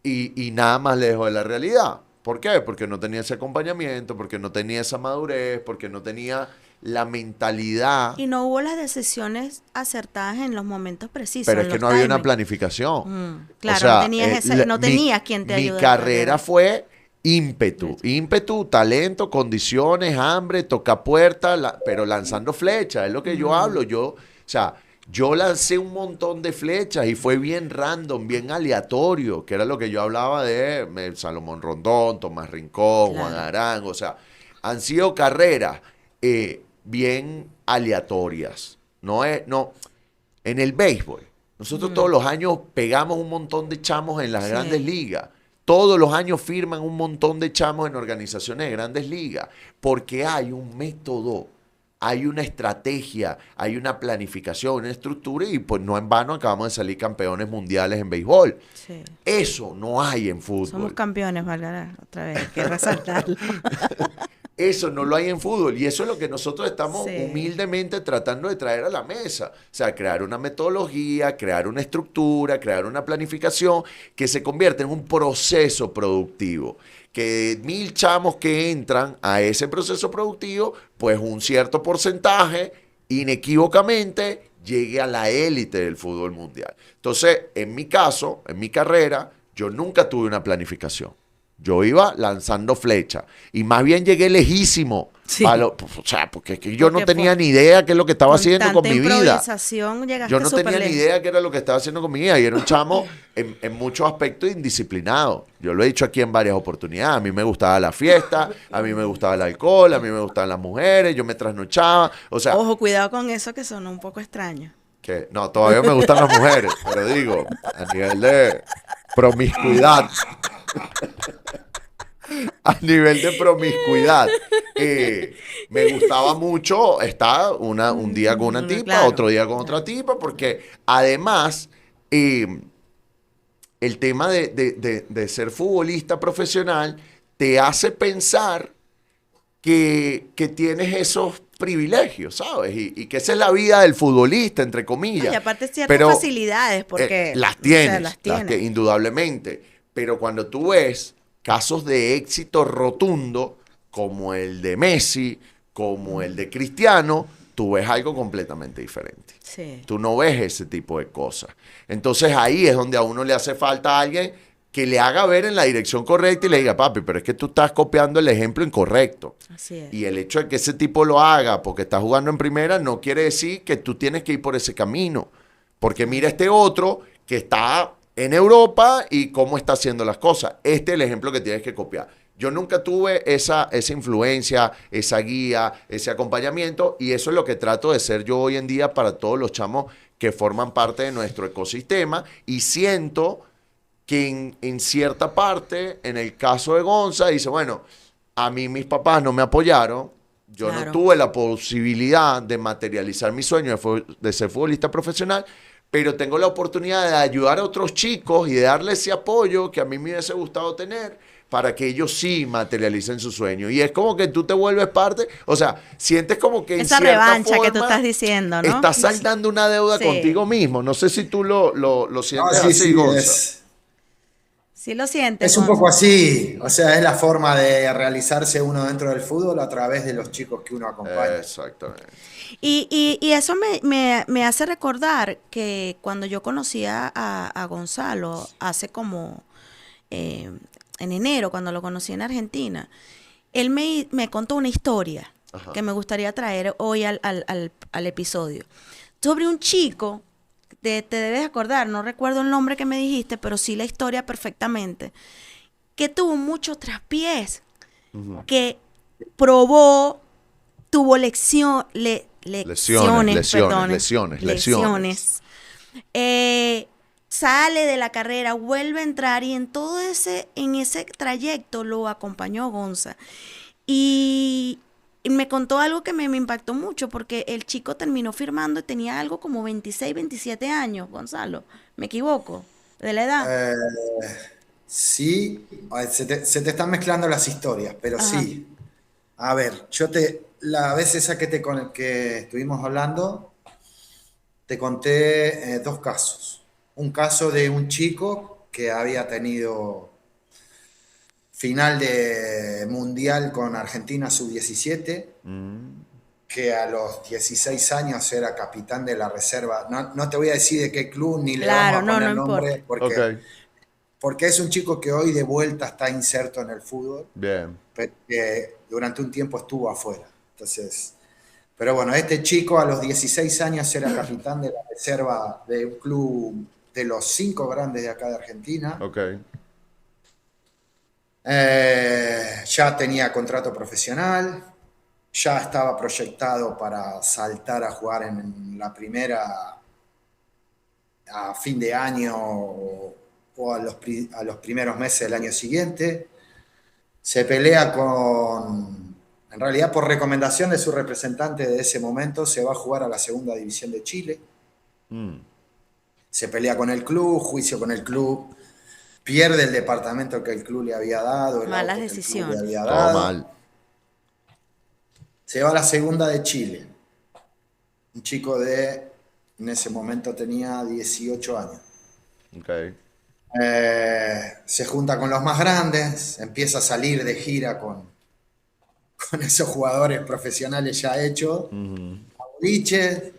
Y nada más lejos de la realidad. ¿Por qué? Porque no tenía ese acompañamiento, porque no tenía esa madurez, porque no tenía la mentalidad. Y no hubo las decisiones acertadas en los momentos precisos. Pero es que no había una planificación. Claro, o sea, no tenías quien te ayude. Mi carrera fue ímpetu, talento, condiciones, hambre, toca puerta, pero lanzando flechas, es lo que yo hablo. Yo lancé un montón de flechas y fue bien random, bien aleatorio, que era lo que yo hablaba de Salomón Rondón, Tomás Rincón, claro. Juan Arango. O sea, han sido carreras bien aleatorias. No, en el béisbol, nosotros todos los años pegamos un montón de chamos en las grandes ligas. Todos los años firman un montón de chamos en organizaciones de grandes ligas, porque hay un método. Hay una estrategia, hay una planificación, una estructura y pues no en vano acabamos de salir campeones mundiales en béisbol. Sí. Eso no hay en fútbol. Somos campeones, Valgará, otra vez, hay que resaltarlo. Eso no lo hay en fútbol y eso es lo que nosotros estamos humildemente tratando de traer a la mesa. O sea, crear una metodología, crear una estructura, crear una planificación que se convierta en un proceso productivo. Que 1000 chamos que entran a ese proceso productivo, pues un cierto porcentaje, inequívocamente, llegue a la élite del fútbol mundial. Entonces, en mi caso, en mi carrera, yo nunca tuve una planificación. Yo iba lanzando flechas y más bien llegué lejísimo. Sí. Porque yo no tenía ni idea qué es lo que estaba haciendo con mi vida. Yo no tenía ni idea qué era lo que estaba haciendo con mi vida. Y era un chamo en muchos aspectos indisciplinado. Yo lo he dicho aquí en varias oportunidades. A mí me gustaba la fiesta, a mí me gustaba el alcohol, a mí me gustaban las mujeres, yo me trasnochaba. O sea, ojo, cuidado con eso que sonó un poco extraño. Que no, todavía me gustan las mujeres, pero digo, a nivel de promiscuidad. A nivel de promiscuidad. Me gustaba mucho estar un día con una tipa, claro, otro día con otra tipa, porque además el tema de ser futbolista profesional te hace pensar que tienes esos privilegios, ¿sabes? Y que esa es la vida del futbolista, entre comillas. Y aparte ciertas facilidades, porque las tienes, indudablemente. Pero cuando tú ves casos de éxito rotundo, como el de Messi, como el de Cristiano, tú ves algo completamente diferente. Sí. Tú no ves ese tipo de cosas. Entonces ahí es donde a uno le hace falta alguien que le haga ver en la dirección correcta y le diga, papi, pero es que tú estás copiando el ejemplo incorrecto. Así es. Y el hecho de que ese tipo lo haga porque está jugando en primera no quiere decir que tú tienes que ir por ese camino. Porque mira este otro que está en Europa y cómo está haciendo las cosas. Este es el ejemplo que tienes que copiar. Yo nunca tuve esa influencia, esa guía, ese acompañamiento, y eso es lo que trato de ser yo hoy en día para todos los chamos que forman parte de nuestro ecosistema, y siento que en cierta parte, en el caso de Gonza, dice, bueno, a mí mis papás no me apoyaron, yo no tuve la posibilidad de materializar mi sueño de ser futbolista profesional, pero tengo la oportunidad de ayudar a otros chicos y de darles ese apoyo que a mí me hubiese gustado tener para que ellos sí materialicen su sueño. Y es como que tú te vuelves parte, o sea, sientes como que esa en cierta revancha forma que tú estás diciendo, ¿no? Estás saldando una deuda contigo mismo. No sé si tú lo sientes así, Gonza. Sí lo sientes, Es un Gonza. poco así, o sea, es la forma de realizarse uno dentro del fútbol a través de los chicos que uno acompaña. Exactamente. Y eso me hace recordar que cuando yo conocí a Gonzalo hace como eh, en enero, cuando lo conocí en Argentina, él me contó una historia Ajá. que me gustaría traer hoy al episodio. Sobre un chico, te debes acordar, no recuerdo el nombre que me dijiste, pero sí la historia perfectamente, que tuvo muchos traspiés, que probó, tuvo lecciones, Lesiones. Sale de la carrera, vuelve a entrar y en ese trayecto lo acompañó Gonza. Y me contó algo que me impactó mucho porque el chico terminó firmando y tenía algo como 26, 27 años, Gonzalo. ¿Me equivoco? ¿De la edad? Eh, sí, se te están mezclando las historias, pero Ajá. sí. A ver, la vez esa con el que estuvimos hablando, te conté dos casos. Un caso de un chico que había tenido final de mundial con Argentina sub-17, que a los 16 años era capitán de la reserva. No, no te voy a decir de qué club ni le vamos Claro, a no, no poner importa. nombre Ok, porque es un chico que hoy de vuelta está inserto en el fútbol, bien. pero que durante un tiempo estuvo afuera. Entonces, pero bueno, este chico a los 16 años era capitán de la reserva de un club de los 5 grandes de acá de Argentina. Ok, Ya tenía contrato profesional, ya estaba proyectado para saltar a jugar en la primera a fin de año o a los primeros meses del año siguiente. Se pelea en realidad por recomendación de su representante de ese momento, se va a jugar a la segunda división de Chile. Se pelea con el club, juicio con el club, pierde el departamento que el club le había dado, el Malas auto que el club le decisiones. había todo dado. mal. Se va a la segunda de Chile. Un chico en ese momento tenía 18 años. Ok, Se junta con los más grandes, empieza a salir de gira con esos jugadores profesionales ya hechos, a boliches,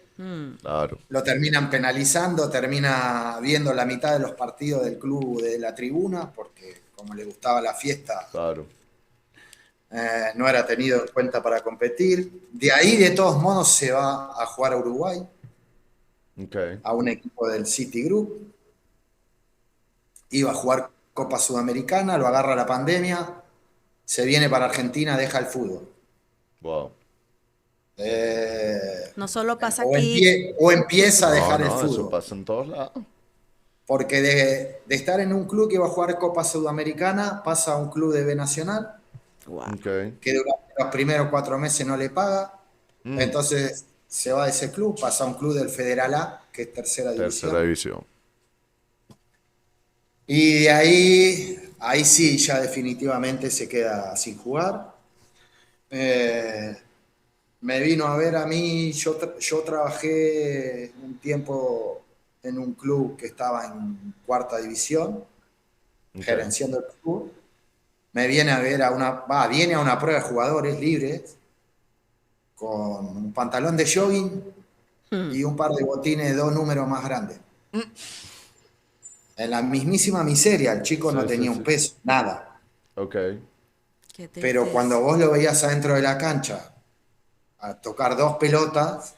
claro, lo terminan penalizando, termina viendo la mitad de los partidos del club de la tribuna, porque como le gustaba la fiesta, claro. no era tenido en cuenta para competir. De ahí, de todos modos, se va a jugar a Uruguay, Ok, a un equipo del City Group. Iba a jugar Copa Sudamericana, lo agarra la pandemia, se viene para Argentina, deja el fútbol. wow. No solo pasa O, aquí. o empieza a No, dejar el no, eso fútbol. pasa en todos lados. Porque de estar en un club que va a jugar Copa Sudamericana, pasa a un club de B Nacional, Wow. Ok, que durante los primeros 4 meses no le paga. Entonces se va de ese club, pasa a un club del Federal A, que es tercera tercera división. división. Y de ahí sí, ya definitivamente se queda sin jugar. Me vino a ver a mí, yo trabajé un tiempo en un club que estaba en cuarta división, Ok, gerenciando el club. Me viene a ver viene a una prueba de jugadores libres con un pantalón de jogging y un par de botines de 2 números más grandes. En la mismísima miseria, el chico no Sí, sí, tenía un sí. peso, nada. Ok, Qué Pero tristeza. cuando vos lo veías adentro de la cancha a tocar 2 pelotas,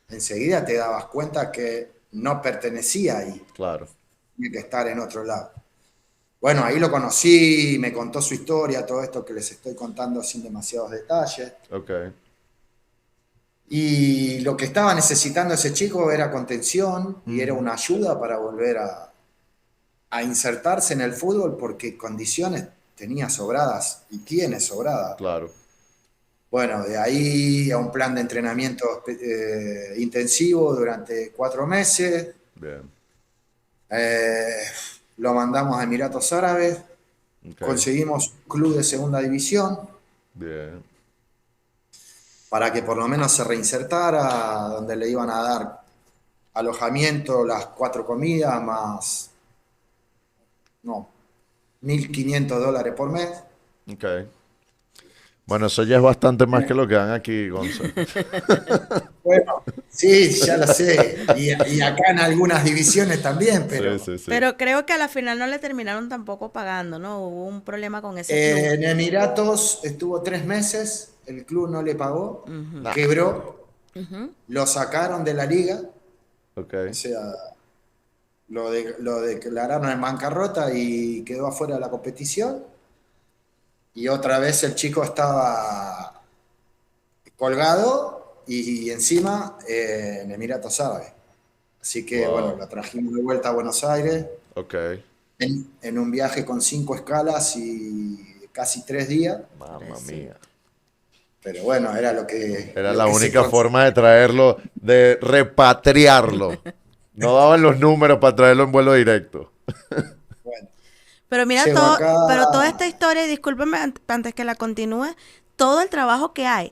enseguida te dabas cuenta que no pertenecía ahí, claro. tenía que estar en otro lado. Bueno, ahí lo conocí, me contó su historia, todo esto que les estoy contando sin demasiados detalles. Ok, Y lo que estaba necesitando ese chico era contención y era una ayuda para volver a insertarse en el fútbol porque condiciones tenía sobradas y tiene sobradas. claro. Bueno, de ahí a un plan de entrenamiento intensivo durante 4 meses. Bien. Lo mandamos a Emiratos Árabes, Ok, conseguimos un club de segunda división bien. para que por lo menos se reinsertara, donde le iban a dar alojamiento, las 4 comidas, más, no, $1.500 por mes. Ok. Bueno, eso ya es bastante más que lo que dan aquí, Gonzalo. Bueno, sí, ya lo sé. Y acá en algunas divisiones también, pero Sí, sí, sí. Pero creo que a la final no le terminaron tampoco pagando, ¿no? Hubo un problema con ese club. en Emiratos estuvo 3 meses, el club no le pagó, Nah. quebró, lo sacaron de la liga, Ok. o sea, lo declararon en bancarrota y quedó afuera de la competición. Y otra vez el chico estaba colgado y encima en Emiratos Árabes. Así que bueno, Wow. lo trajimos de vuelta a Buenos Aires Ok. en un viaje con 5 escalas y casi 3 días. Mamma Pobrecito. mía. Pero bueno, era Era lo la que se única forma de conseguía. traerlo, de repatriarlo. No daban los números para traerlo en vuelo directo. Bueno, Pero mira llego todo, acá. pero toda esta historia, y discúlpeme antes que la continúe, todo el trabajo que hay,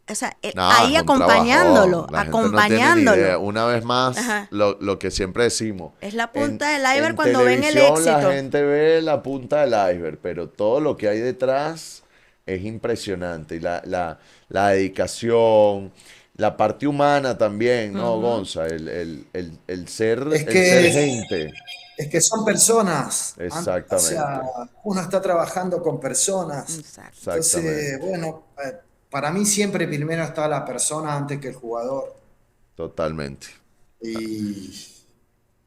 o sea, No, ahí es un trabajón. acompañándolo, La gente no tiene ni idea. acompañándolo. Una vez más, Ajá. lo que siempre decimos. Es la punta del iceberg En cuando ven el televisión la éxito. gente ve la punta del iceberg, pero todo lo que hay detrás es impresionante. Y la dedicación, la parte humana también, ¿no, Gonza? El Es ser que, gente. es que son personas. O sea, Exactamente. uno está trabajando con personas. Exacto. Entonces, Exactamente. bueno, para mí siempre primero está la persona antes que el jugador. Totalmente. Y,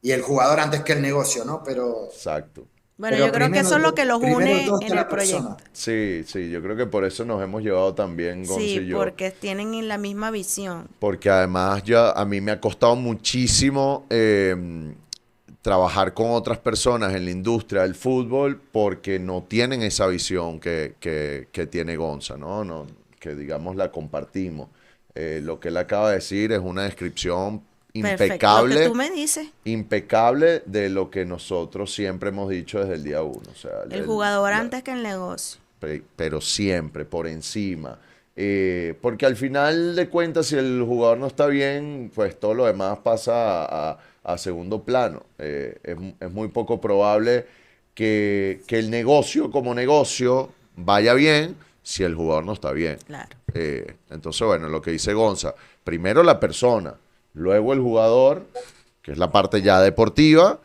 y el jugador antes que el negocio, ¿no? Exacto. Bueno, yo Pero creo que eso es lo que los primero une todo en está el la persona. proyecto. Sí, sí, yo creo que por eso nos hemos llevado también, Gonza Sí, y yo. porque tienen la misma visión. Porque además ya a mí me ha costado muchísimo trabajar con otras personas en la industria del fútbol porque no tienen esa visión que tiene Gonza, ¿no? No, que digamos la compartimos. Lo que él acaba de decir es una descripción Perfecto. Lo que tú impecable, me dices, impecable de lo que nosotros siempre hemos dicho desde el día uno. O sea, el jugador antes que el negocio. pero siempre por encima. Porque al final de cuentas, si el jugador no está bien, pues todo lo demás pasa a segundo plano. Es muy poco probable que el negocio como negocio vaya bien si el jugador no está bien. Claro. Entonces, bueno, lo que dice Gonza, primero la persona, luego el jugador, que es la parte ya deportiva,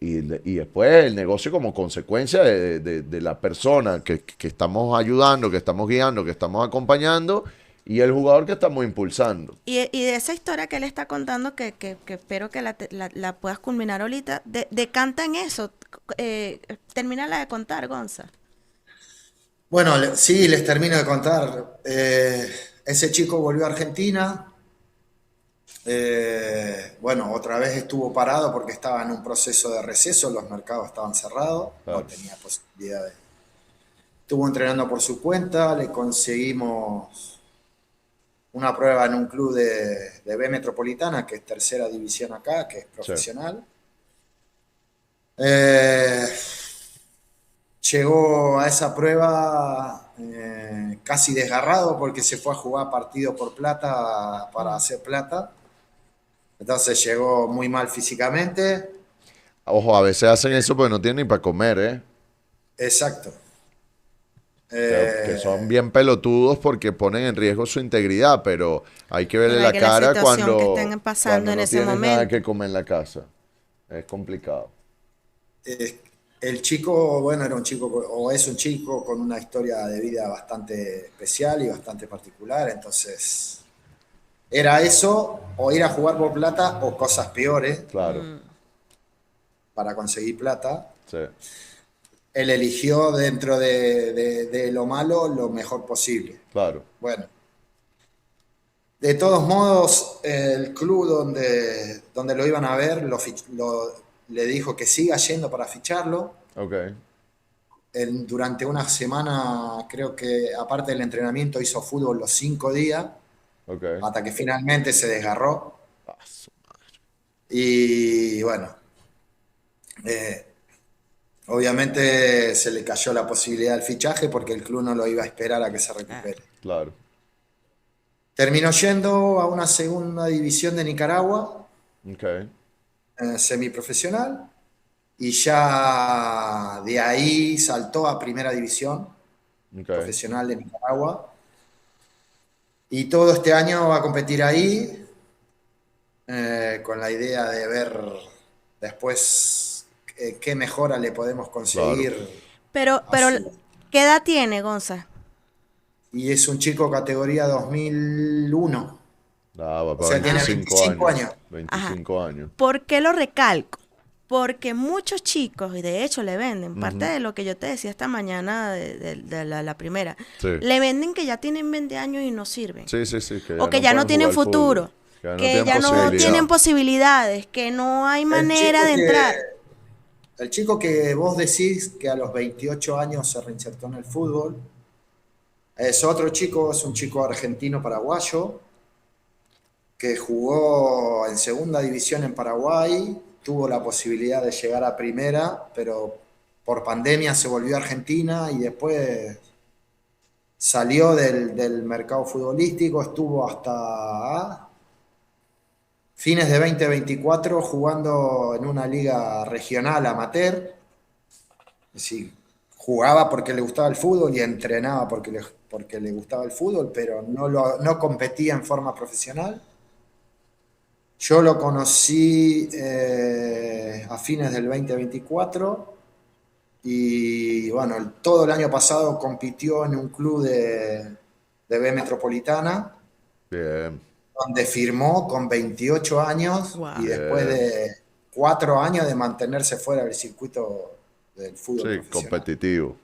y después el negocio como consecuencia de la persona que estamos ayudando, que estamos guiando, que estamos acompañando, y el jugador que estamos impulsando. Y de esa historia que él está contando, que espero que la puedas culminar ahorita, decanta en eso. Termínala de contar, Gonza. Bueno, sí, les termino de contar. Ese chico volvió a Argentina. Bueno, otra vez estuvo parado porque estaba en un proceso de receso, los mercados estaban cerrados, no Claro. tenía posibilidad de... Estuvo entrenando por su cuenta, le conseguimos una prueba en un club de B Metropolitana, que es tercera división acá, que es Sí, profesional. Eh, Llegó a esa prueba casi desgarrado porque se fue a jugar partido por plata para hacer plata. Entonces llegó muy mal físicamente. ojo, a veces hacen eso porque no tienen ni para comer, ¿eh? Exacto. Que son bien pelotudos porque ponen en riesgo su integridad, pero hay que verle Mira la que la cara situación que estén pasando cuando en no ese tienes nada momento. que comer en la casa. Es complicado. El chico, bueno, era un chico, o es un chico con una historia de vida bastante especial y bastante particular. Entonces, era eso, o ir a jugar por plata, o cosas peores Claro, para conseguir plata. sí, Él eligió dentro de lo malo lo mejor posible. claro, Bueno, de todos modos, el club donde lo iban a ver le dijo que siga yendo para ficharlo. ok, Durante una semana, creo que aparte del entrenamiento, hizo fútbol los 5 días, ok. hasta que finalmente se desgarró. Ah, su- Y bueno, eh, obviamente se le cayó la posibilidad del fichaje porque el club no lo iba a esperar a que se recupere. Claro, Terminó yendo a una segunda división de Nicaragua, ok, semiprofesional. y ya de ahí saltó a primera división Ok. profesional de Nicaragua. Y todo este año va a competir ahí, con la idea de ver después qué mejora le podemos conseguir Pero, a pero, su... ¿qué edad tiene, Gonza? Y es un chico categoría 2001, Va o para sea, tiene 25 25 años. años. 25 años. ¿Por qué lo recalco? Porque muchos chicos, y de hecho le venden, parte de lo que yo te decía esta mañana de la primera, Sí. le venden que ya tienen 20 años y no sirven. Sí, sí, sí. O que ya no pueden tienen jugar futuro, fútbol, que ya no posibilidad. tienen posibilidades, que no hay manera chico de entrar. El chico que vos decís que a los 28 años se reinsertó en el fútbol, es otro chico, es un chico argentino-paraguayo, que jugó en segunda división en Paraguay, tuvo la posibilidad de llegar a primera, pero por pandemia se volvió a Argentina y después salió del mercado futbolístico, estuvo hasta fines de 2024 jugando en una liga regional amateur. Es decir, jugaba porque le gustaba el fútbol y entrenaba porque le gustaba el fútbol, pero no competía en forma profesional. Yo lo conocí a fines del 2024 y bueno, todo el año pasado compitió en un club de B Metropolitana, Bien. donde firmó con 28 años Wow. y después de 4 años de mantenerse fuera del circuito del fútbol Sí, profesional. competitivo.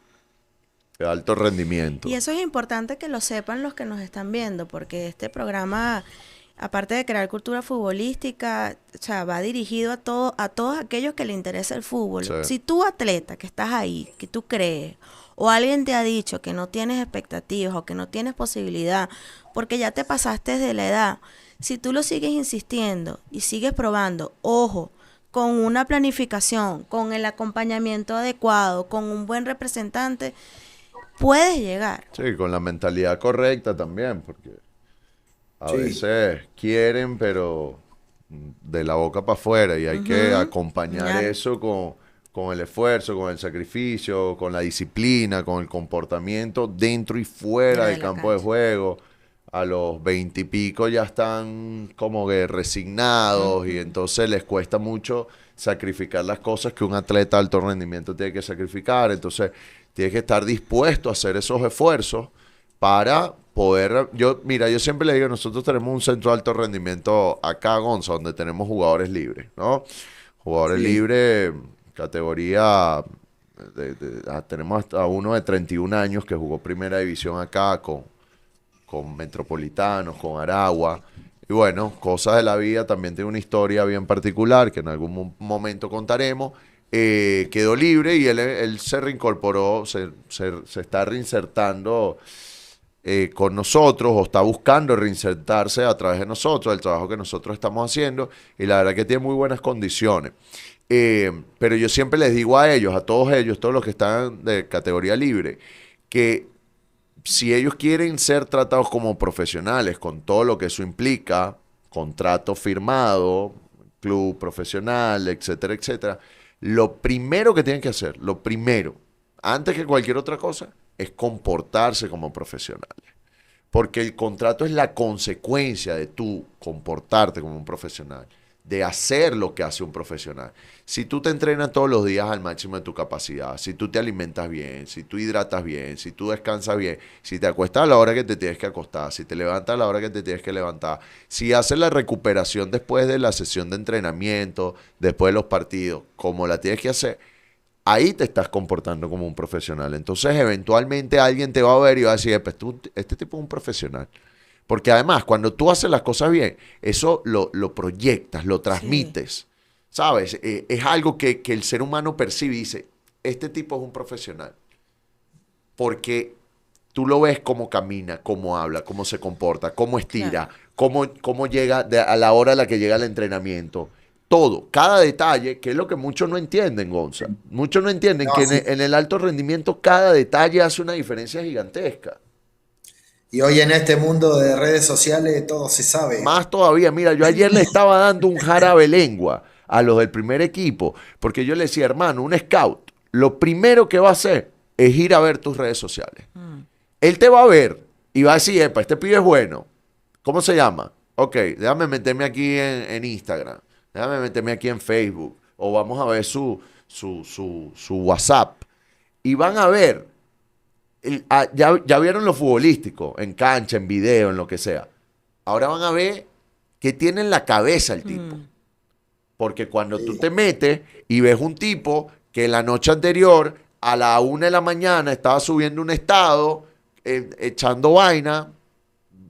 De alto rendimiento. Y eso es importante que lo sepan los que nos están viendo, porque este programa, aparte de crear cultura futbolística, o sea, va dirigido a todos aquellos que le interesa el fútbol. Sí. Si tú, atleta, que estás ahí, que tú crees, o alguien te ha dicho que no tienes expectativas o que no tienes posibilidad, porque ya te pasaste de la edad, si tú lo sigues insistiendo y sigues probando, ojo, con una planificación, con el acompañamiento adecuado, con un buen representante, puedes llegar. Sí, con la mentalidad correcta también, porque a Sí. veces quieren, pero de la boca para afuera, y hay que acompañar Claro. eso con el esfuerzo, con el sacrificio, con la disciplina, con el comportamiento dentro y fuera De del la campo de cancha. juego. A los 20 y pico ya están como que resignados y entonces les cuesta mucho sacrificar las cosas que un atleta de alto rendimiento tiene que sacrificar. Entonces tienes que estar dispuesto a hacer esos esfuerzos para poder... Mira, yo siempre le digo, nosotros tenemos un centro de alto rendimiento acá, Gonza, donde tenemos jugadores libres, ¿no? Jugadores Sí. libres, categoría... tenemos hasta uno de 31 años que jugó primera división acá con Metropolitanos, con Aragua. Y bueno, cosas de la vida, también tiene una historia bien particular que en algún momento contaremos. Quedó libre y él se reincorporó, se está reinsertando con nosotros o está buscando reinsertarse a través de nosotros, el trabajo que nosotros estamos haciendo, y la verdad que tiene muy buenas condiciones. Pero yo siempre les digo a ellos, a todos ellos, todos los que están de categoría libre, que si ellos quieren ser tratados como profesionales, con todo lo que eso implica, contrato firmado, club profesional, etcétera, etcétera, lo primero que tienen que hacer, lo primero, antes que cualquier otra cosa, es comportarse como profesionales. Porque el contrato es la consecuencia de tú comportarte como un profesional, de hacer lo que hace un profesional. Si tú te entrenas todos los días al máximo de tu capacidad, si tú te alimentas bien, si tú hidratas bien, si tú descansas bien, si te acuestas a la hora que te tienes que acostar, si te levantas a la hora que te tienes que levantar, si haces la recuperación después de la sesión de entrenamiento, después de los partidos, como la tienes que hacer, ahí te estás comportando como un profesional. Entonces, eventualmente alguien te va a ver y va a decir, pues este tipo es un profesional. Porque además, cuando tú haces las cosas bien, eso lo proyectas, lo transmites. ¿Sabes? Es algo que el ser humano percibe y dice, este tipo es un profesional. Porque tú lo ves cómo camina, cómo habla, cómo se comporta, cómo estira, cómo llega a la hora a la que llega el entrenamiento. Todo, cada detalle, que es lo que muchos no entienden, Gonza. Muchos no entienden No, que sí. en el alto rendimiento cada detalle hace una diferencia gigantesca. Y hoy en este mundo de redes sociales todo se sabe. Más todavía, mira, yo ayer le estaba dando un jarabe lengua a los del primer equipo, porque yo le decía, hermano, un scout, lo primero que va a hacer es ir a ver tus redes sociales. Él te va a ver y va a decir, epa, este pibe es bueno. ¿Cómo se llama? Ok, déjame meterme aquí en Instagram, déjame meterme aquí en Facebook, o vamos a ver su WhatsApp. Y van a ver, ya vieron lo futbolístico, en cancha, en video, en lo que sea. Ahora van a ver qué tiene en la cabeza el tipo. Porque cuando tú te metes y ves un tipo que la noche anterior, a la 1 de la mañana, estaba subiendo un estado, echando vaina,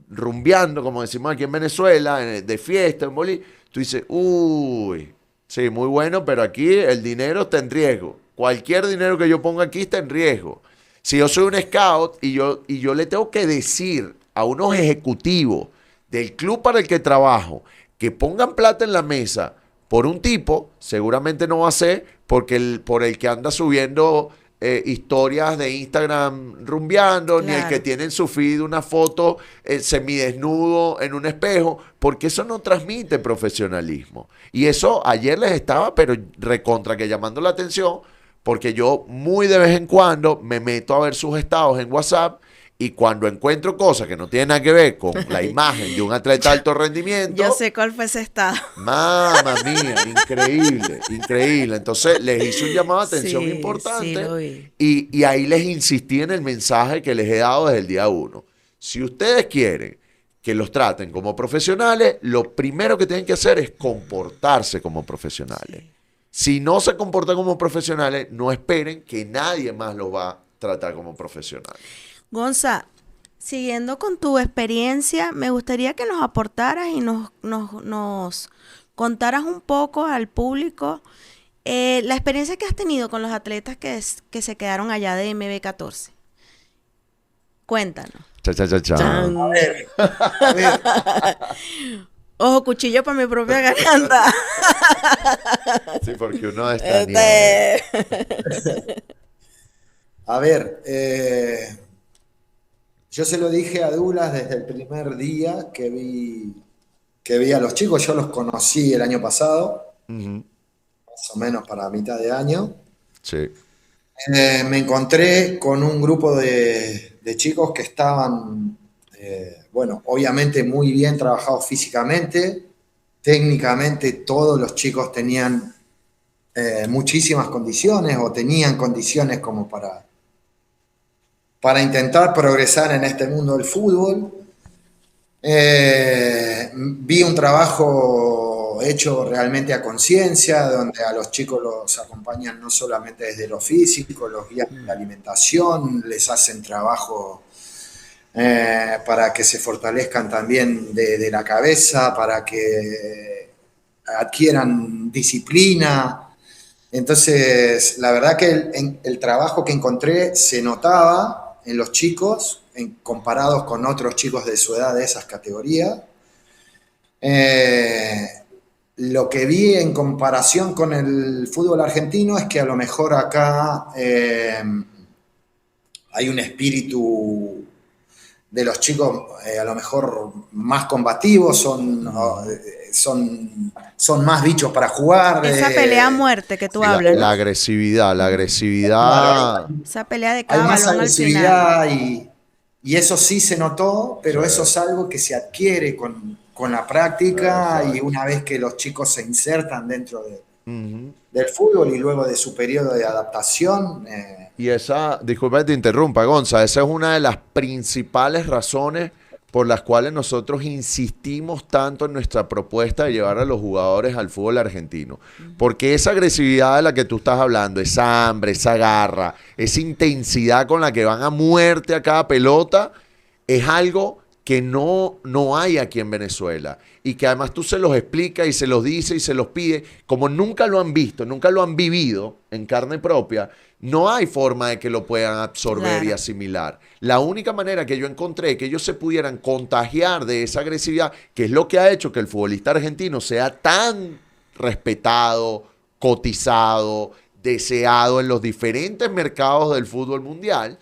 rumbeando, como decimos aquí en Venezuela, de fiesta, en Bolivia, tú dices, uy, sí, muy bueno, pero aquí el dinero está en riesgo. Cualquier dinero que yo ponga aquí está en riesgo. Si yo soy un scout y yo le tengo que decir a unos ejecutivos del club para el que trabajo que pongan plata en la mesa por un tipo, seguramente no va a ser por el que anda subiendo historias de Instagram rumbeando, Claro. ni el que tiene en su feed una foto semidesnudo en un espejo, porque eso no transmite profesionalismo. Y eso ayer les estaba, pero recontra que llamando la atención, porque yo muy de vez en cuando me meto a ver sus estados en WhatsApp y cuando encuentro cosas que no tienen nada que ver con la imagen de un atleta de alto rendimiento, Yo sé cuál fue ese estado. mamma mía, increíble, increíble. Entonces les hice un llamado de atención Sí, importante sí, lo vi. y ahí les insistí en el mensaje que les he dado desde el día 1. Si ustedes quieren que los traten como profesionales, lo primero que tienen que hacer es comportarse como profesionales. Si no se comportan como profesionales, no esperen que nadie más los va a tratar como profesionales. Gonza, siguiendo con tu experiencia, me gustaría que nos aportaras y nos contaras un poco al público la experiencia que has tenido con los atletas que se quedaron allá de MB14. Cuéntanos. Cha, cha, cha, cha. Chan. A ver, Ojo, cuchillo para mi propia garganta. Sí, porque uno está a ver, yo se lo dije a Douglas desde el primer día que vi a los chicos. Yo los conocí el año pasado, más o menos para mitad de año. Sí. Me encontré con un grupo de chicos que estaban, bueno, obviamente muy bien trabajados físicamente. Técnicamente todos los chicos tenían muchísimas condiciones o tenían condiciones como para intentar progresar en este mundo del fútbol. Vi un trabajo hecho realmente a conciencia, donde a los chicos los acompañan no solamente desde lo físico, los guían en la alimentación, les hacen trabajo para que se fortalezcan también de la cabeza, para que adquieran disciplina. Entonces, la verdad que el trabajo que encontré se notaba en los chicos, comparados con otros chicos de su edad de esas categorías. Lo que vi en comparación con el fútbol argentino es que a lo mejor acá hay un espíritu de los chicos a lo mejor más combativos, son más bichos para jugar. Esa pelea a muerte que tú hablas, La ¿no? agresividad. Esa pelea de Hay cada más balón al final. agresividad y eso sí se notó, pero eso es algo que se adquiere con la práctica y una vez que los chicos se insertan dentro del fútbol y luego de su periodo de adaptación. Y disculpa que te interrumpa, Gonza, esa es una de las principales razones por las cuales nosotros insistimos tanto en nuestra propuesta de llevar a los jugadores al fútbol argentino. Porque esa agresividad de la que tú estás hablando, esa hambre, esa garra, esa intensidad con la que van a muerte a cada pelota, es algo que no hay aquí en Venezuela. Y que además tú se los explicas y se los dices y se los pides, como nunca lo han visto, nunca lo han vivido en carne propia, no hay forma de que lo puedan absorber y asimilar. La única manera que yo encontré que ellos se pudieran contagiar de esa agresividad, que es lo que ha hecho que el futbolista argentino sea tan respetado, cotizado, deseado en los diferentes mercados del fútbol mundial,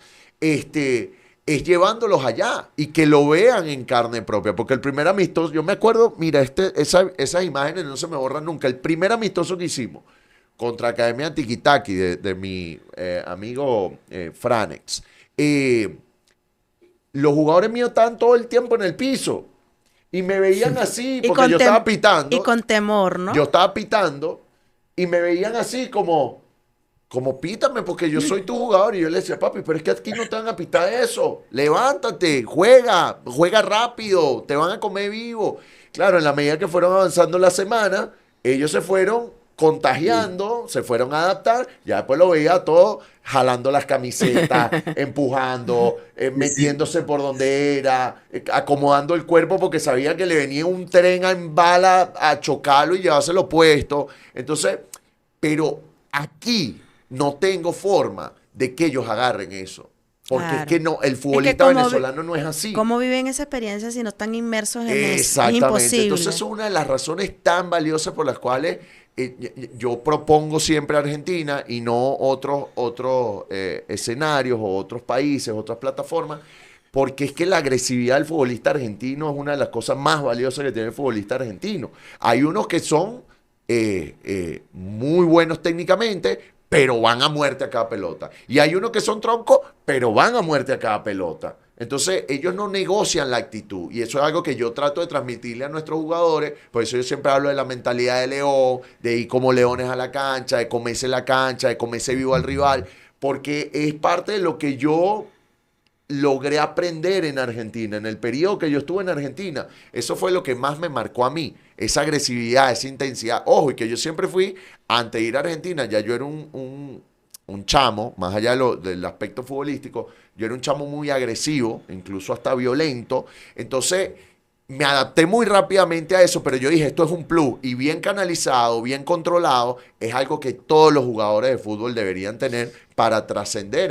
es llevándolos allá y que lo vean en carne propia. Porque el primer amistoso, yo me acuerdo, mira, esas imágenes no se me borran nunca. El primer amistoso que hicimos contra Academia Tiki-Taki de mi amigo Franex, los jugadores míos estaban todo el tiempo en el piso y me veían así, porque yo estaba pitando. Y con temor, ¿no? Yo estaba pitando y me veían así como pítame porque yo soy tu jugador. Y yo le decía, papi, pero es que aquí no te van a pitar eso. Levántate, juega rápido, te van a comer vivo. Claro, en la medida que fueron avanzando la semana, ellos se fueron contagiando, se fueron a adaptar. Ya después lo veía todo jalando las camisetas, empujando, metiéndose por donde era, acomodando el cuerpo porque sabía que le venía un tren en bala a chocarlo y llevárselo puesto. Entonces, pero aquí no tengo forma de que ellos agarren eso. Porque Claro. es que no, el futbolista venezolano no es así. ¿Cómo viven esa experiencia si no están inmersos en eso? Es Exactamente. imposible. Entonces, es una de las razones tan valiosas por las cuales yo propongo siempre a Argentina y no otros escenarios o otros países, otras plataformas, porque es que la agresividad del futbolista argentino es una de las cosas más valiosas que tiene el futbolista argentino. Hay unos que son muy buenos técnicamente, pero van a muerte a cada pelota. Y hay unos que son troncos, pero van a muerte a cada pelota. Entonces, ellos no negocian la actitud. Y eso es algo que yo trato de transmitirle a nuestros jugadores. Por eso yo siempre hablo de la mentalidad de león, de ir como leones a la cancha, de comerse la cancha, de comerse vivo al rival. Porque es parte de lo que yo logré aprender en Argentina, en el periodo que yo estuve en Argentina. Eso fue lo que más me marcó a mí, esa agresividad, esa intensidad. Ojo, y que yo siempre fui, antes de ir a Argentina, ya yo era un chamo, más allá del aspecto futbolístico, yo era un chamo muy agresivo, incluso hasta violento. Entonces, me adapté muy rápidamente a eso, pero yo dije, esto es un plus, y bien canalizado, bien controlado, es algo que todos los jugadores de fútbol deberían tener para trascender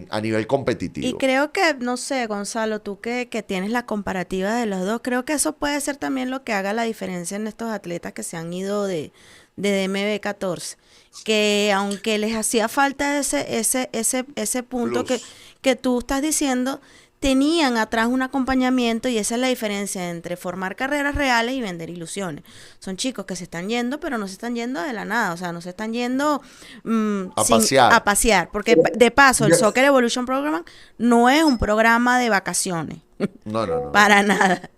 a nivel competitivo. Y creo que, no sé, Gonzalo, tú que tienes la comparativa de los dos, creo que eso puede ser también lo que haga la diferencia en estos atletas que se han ido de DMB14, que aunque les hacía falta ese punto Plus. que tú estás diciendo, tenían atrás un acompañamiento, y esa es la diferencia entre formar carreras reales y vender ilusiones. Son chicos que se están yendo, pero no se están yendo de la nada, o sea, no se están yendo A pasear. porque de paso el Yo- Soccer Evolution Program no es un programa de vacaciones, No. para nada.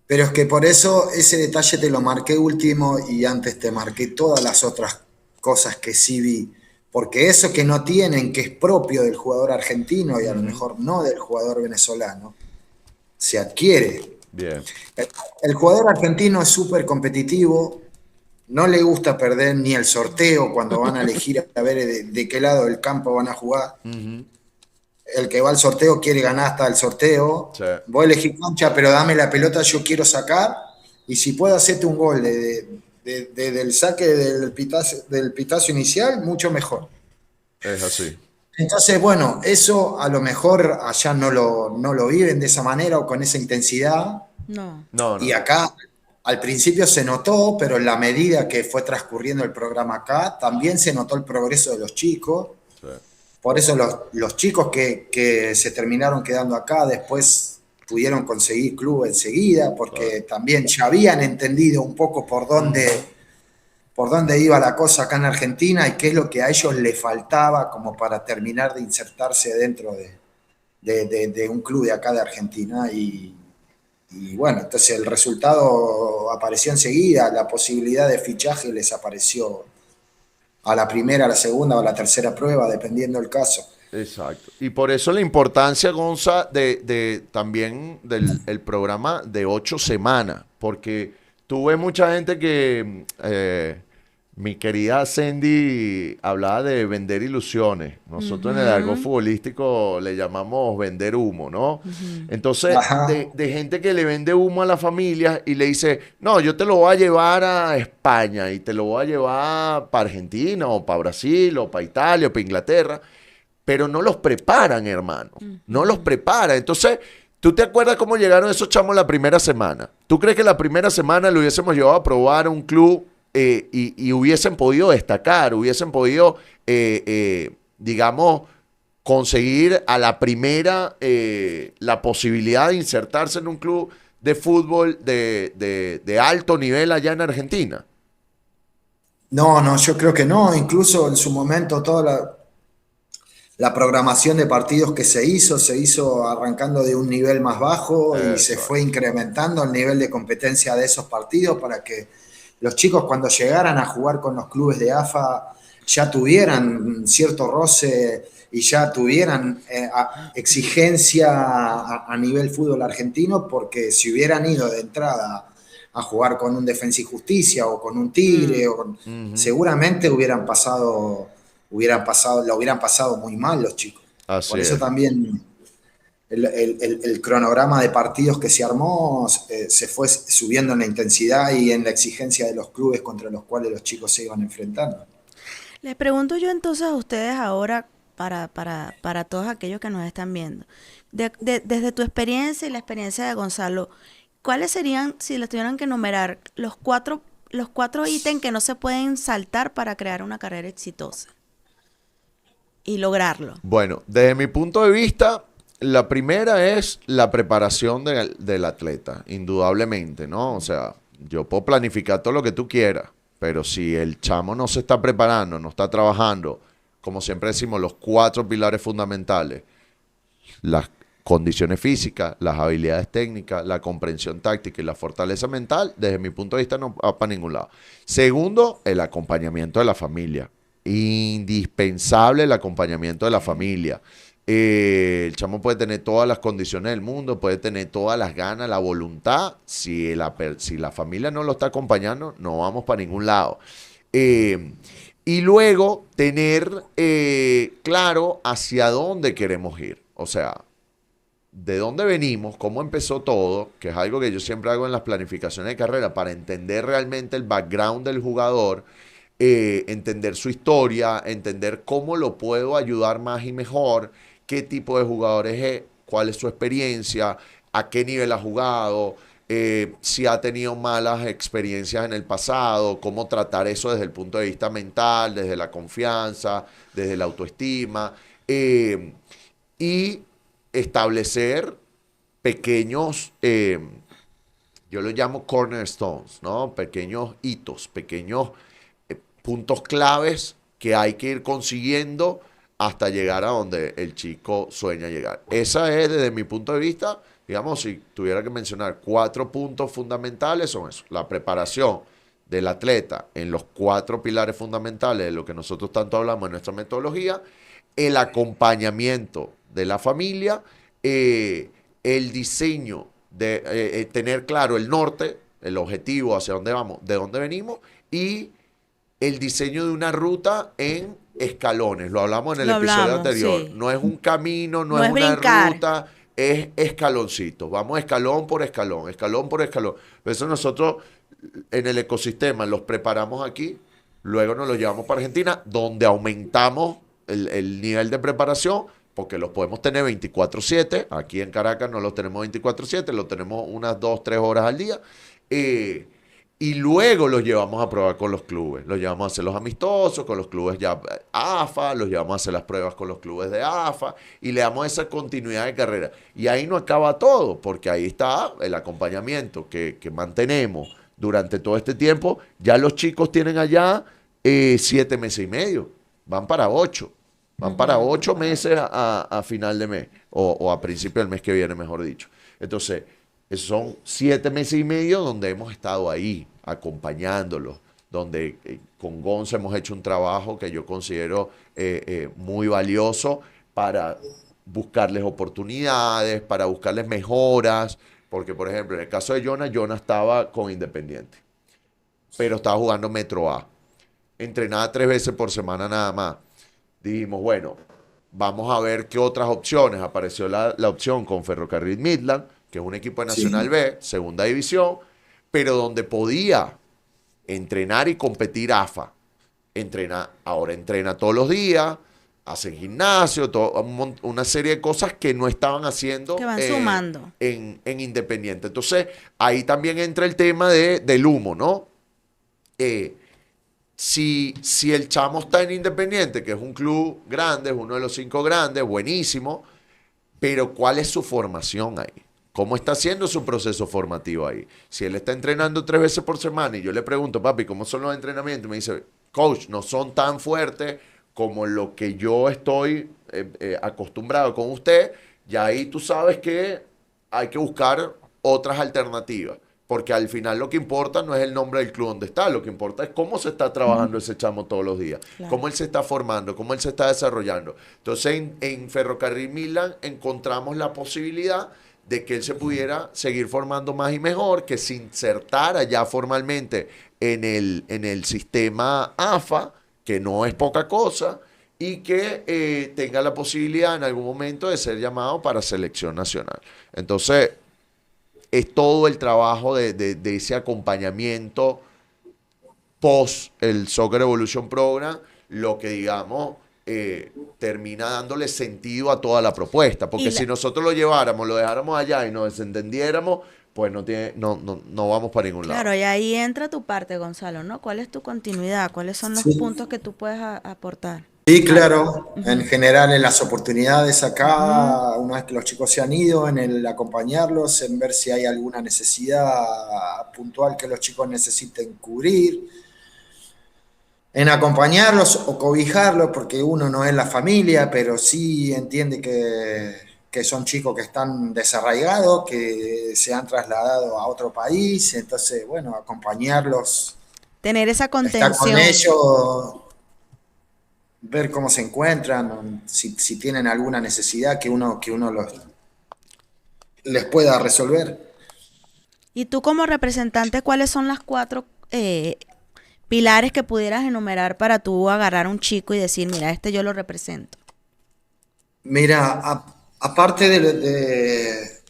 Pero es que por eso ese detalle te lo marqué último y antes te marqué todas las otras cosas que sí vi. Porque eso que no tienen, que es propio del jugador argentino y a lo mejor no del jugador venezolano, se adquiere. Bien. El jugador argentino es súper competitivo, no le gusta perder ni el sorteo cuando van a elegir a ver de qué lado del campo van a jugar. El que va al sorteo quiere ganar hasta el sorteo. Sí. Voy a elegir cancha, pero dame la pelota, yo quiero sacar. Y si puedo hacerte un gol del saque del pitazo inicial, mucho mejor. Es así. Entonces, bueno, eso a lo mejor allá no lo viven de esa manera o con esa intensidad. No. No. Y acá al principio se notó, pero en la medida que fue transcurriendo el programa acá, también se notó el progreso de los chicos. Sí. Por eso los chicos que se terminaron quedando acá después pudieron conseguir club enseguida, porque también ya habían entendido un poco por dónde iba la cosa acá en Argentina y qué es lo que a ellos les faltaba como para terminar de insertarse dentro de un club de acá de Argentina. Y bueno, entonces el resultado apareció enseguida, la posibilidad de fichaje les apareció a la primera, a la segunda o a la tercera prueba, dependiendo del caso. Exacto. Y por eso la importancia, Gonza, también del el programa de 8 semanas, porque tuve mucha gente que, mi querida Sandy hablaba de vender ilusiones. Nosotros en el argot futbolístico le llamamos vender humo, ¿no? Entonces, Ajá. de gente que le vende humo a la familia y le dice, no, yo te lo voy a llevar a España y te lo voy a llevar para Argentina o para Brasil o para Italia o para Inglaterra, pero no los preparan, hermano. No los preparan. Entonces, ¿tú te acuerdas cómo llegaron esos chamos la primera semana? ¿Tú crees que la primera semana lo hubiésemos llevado a probar a un club y hubiesen podido destacar, hubiesen podido, digamos, conseguir a la primera la posibilidad de insertarse en un club de fútbol de alto nivel allá en Argentina? No, yo creo que no. Incluso en su momento toda la programación de partidos que se hizo arrancando de un nivel más bajo y se Eso. fue incrementando el nivel de competencia de esos partidos para que los chicos cuando llegaran a jugar con los clubes de AFA ya tuvieran cierto roce y ya tuvieran exigencia a nivel fútbol argentino, porque si hubieran ido de entrada a jugar con un Defensa y Justicia o con un Tigre, seguramente lo hubieran pasado muy mal los chicos. Así Por eso es. también el cronograma de partidos que se armó se fue subiendo en la intensidad y en la exigencia de los clubes contra los cuales los chicos se iban enfrentando. Les pregunto yo entonces a ustedes ahora, para todos aquellos que nos están viendo, desde tu experiencia y la experiencia de Gonzalo, ¿cuáles serían, si les tuvieran que enumerar, los cuatro ítems que no se pueden saltar para crear una carrera exitosa y lograrlo? Bueno, desde mi punto de vista, la primera es la preparación del atleta, indudablemente, ¿no? O sea, yo puedo planificar todo lo que tú quieras, pero si el chamo no se está preparando, no está trabajando, como siempre decimos, los 4 pilares fundamentales: las condiciones físicas, las habilidades técnicas, la comprensión táctica y la fortaleza mental, desde mi punto de vista no va para ningún lado. Segundo, el acompañamiento de la familia. Indispensable el acompañamiento de la familia. El chamo puede tener todas las condiciones del mundo, puede tener todas las ganas, la voluntad. Si la familia no lo está acompañando, no vamos para ningún lado. Y luego tener claro hacia dónde queremos ir. O sea, de dónde venimos, cómo empezó todo, que es algo que yo siempre hago en las planificaciones de carrera para entender realmente el background del jugador, entender su historia, entender cómo lo puedo ayudar más y mejor, qué tipo de jugadores es, cuál es su experiencia, a qué nivel ha jugado, si ha tenido malas experiencias en el pasado, cómo tratar eso desde el punto de vista mental, desde la confianza, desde la autoestima, y establecer pequeños, yo lo llamo cornerstones, ¿no? Pequeños hitos, pequeños puntos claves que hay que ir consiguiendo hasta llegar a donde el chico sueña llegar. Esa es, desde mi punto de vista, digamos, si tuviera que mencionar 4 puntos fundamentales, son eso: la preparación del atleta en los 4 pilares fundamentales de lo que nosotros tanto hablamos en nuestra metodología, el acompañamiento de la familia, el diseño de tener claro el norte, el objetivo, hacia dónde vamos, de dónde venimos, y el diseño de una ruta en escalones. Lo hablamos en el episodio anterior. Sí. No es un camino, no es una brincar. ruta, es escaloncitos. Vamos escalón por escalón, escalón por escalón. Por eso nosotros en el ecosistema los preparamos aquí, luego nos los llevamos para Argentina, donde aumentamos el nivel de preparación, porque los podemos tener 24/7. Aquí en Caracas no los tenemos 24/7, los tenemos unas 2-3 horas al día. Y luego los llevamos a probar con los clubes. Los llevamos a hacer los amistosos con los clubes ya AFA, los llevamos a hacer las pruebas con los clubes de AFA y le damos esa continuidad de carrera. Y ahí no acaba todo, porque ahí está el acompañamiento que mantenemos durante todo este tiempo. Ya los chicos tienen allá 7 meses y medio, van para 8. Van para 8 meses a final de mes o a principio del mes que viene, mejor dicho. Entonces, esos son 7 meses y medio donde hemos estado ahí acompañándolos, donde con Gonza hemos hecho un trabajo que yo considero muy valioso para buscarles oportunidades, para buscarles mejoras, porque por ejemplo en el caso de Jonah estaba con Independiente, pero estaba jugando Metro A, entrenaba 3 veces por semana nada más. Dijimos, bueno, vamos a ver qué otras opciones. Apareció la opción con Ferrocarril Midland, que es un equipo de Nacional B, segunda división, pero donde podía entrenar y competir AFA. Ahora entrena todos los días, hace gimnasio, una serie de cosas que no estaban haciendo que van sumando en Independiente. Entonces, ahí también entra el tema del humo, ¿no? si el chamo está en Independiente, que es un club grande, es uno de los 5 grandes, buenísimo, pero ¿cuál es su formación ahí? ¿Cómo está haciendo su proceso formativo ahí? Si él está entrenando 3 veces por semana y yo le pregunto, papi, ¿cómo son los entrenamientos? Me dice, coach, no son tan fuertes como lo que yo estoy acostumbrado con usted. Ya ahí tú sabes que hay que buscar otras alternativas. Porque al final lo que importa no es el nombre del club donde está, lo que importa es cómo se está trabajando ese chamo todos los días, Claro. cómo él se está formando, cómo él se está desarrollando. Entonces en Ferrocarril Milán encontramos la posibilidad de que él se pudiera seguir formando más y mejor, que se insertara ya formalmente en el sistema AFA, que no es poca cosa, y que tenga la posibilidad en algún momento de ser llamado para selección nacional. Entonces, es todo el trabajo de ese acompañamiento post el Soccer Evolution Program, lo que digamos termina dándole sentido a toda la propuesta. Porque si nosotros lo lleváramos, lo dejáramos allá y nos desentendiéramos, pues no vamos para ningún lado. Claro, y ahí entra tu parte, Gonzalo, ¿no? ¿Cuál es tu continuidad? ¿Cuáles son los Sí. puntos que tú puedes aportar? Sí, claro. En general, en las oportunidades acá, una vez que los chicos se han ido, en el acompañarlos, en ver si hay alguna necesidad puntual que los chicos necesiten cubrir, en acompañarlos o cobijarlos, porque uno no es la familia, pero sí entiende que son chicos que están desarraigados, que se han trasladado a otro país, entonces, bueno, acompañarlos, Tener esa estar contención. con ellos, ver cómo se encuentran, si tienen alguna necesidad que uno les pueda resolver. Y tú como representante, ¿cuáles son las 4 pilares que pudieras enumerar para tú agarrar a un chico y decir, mira, este yo lo represento? Mira, aparte de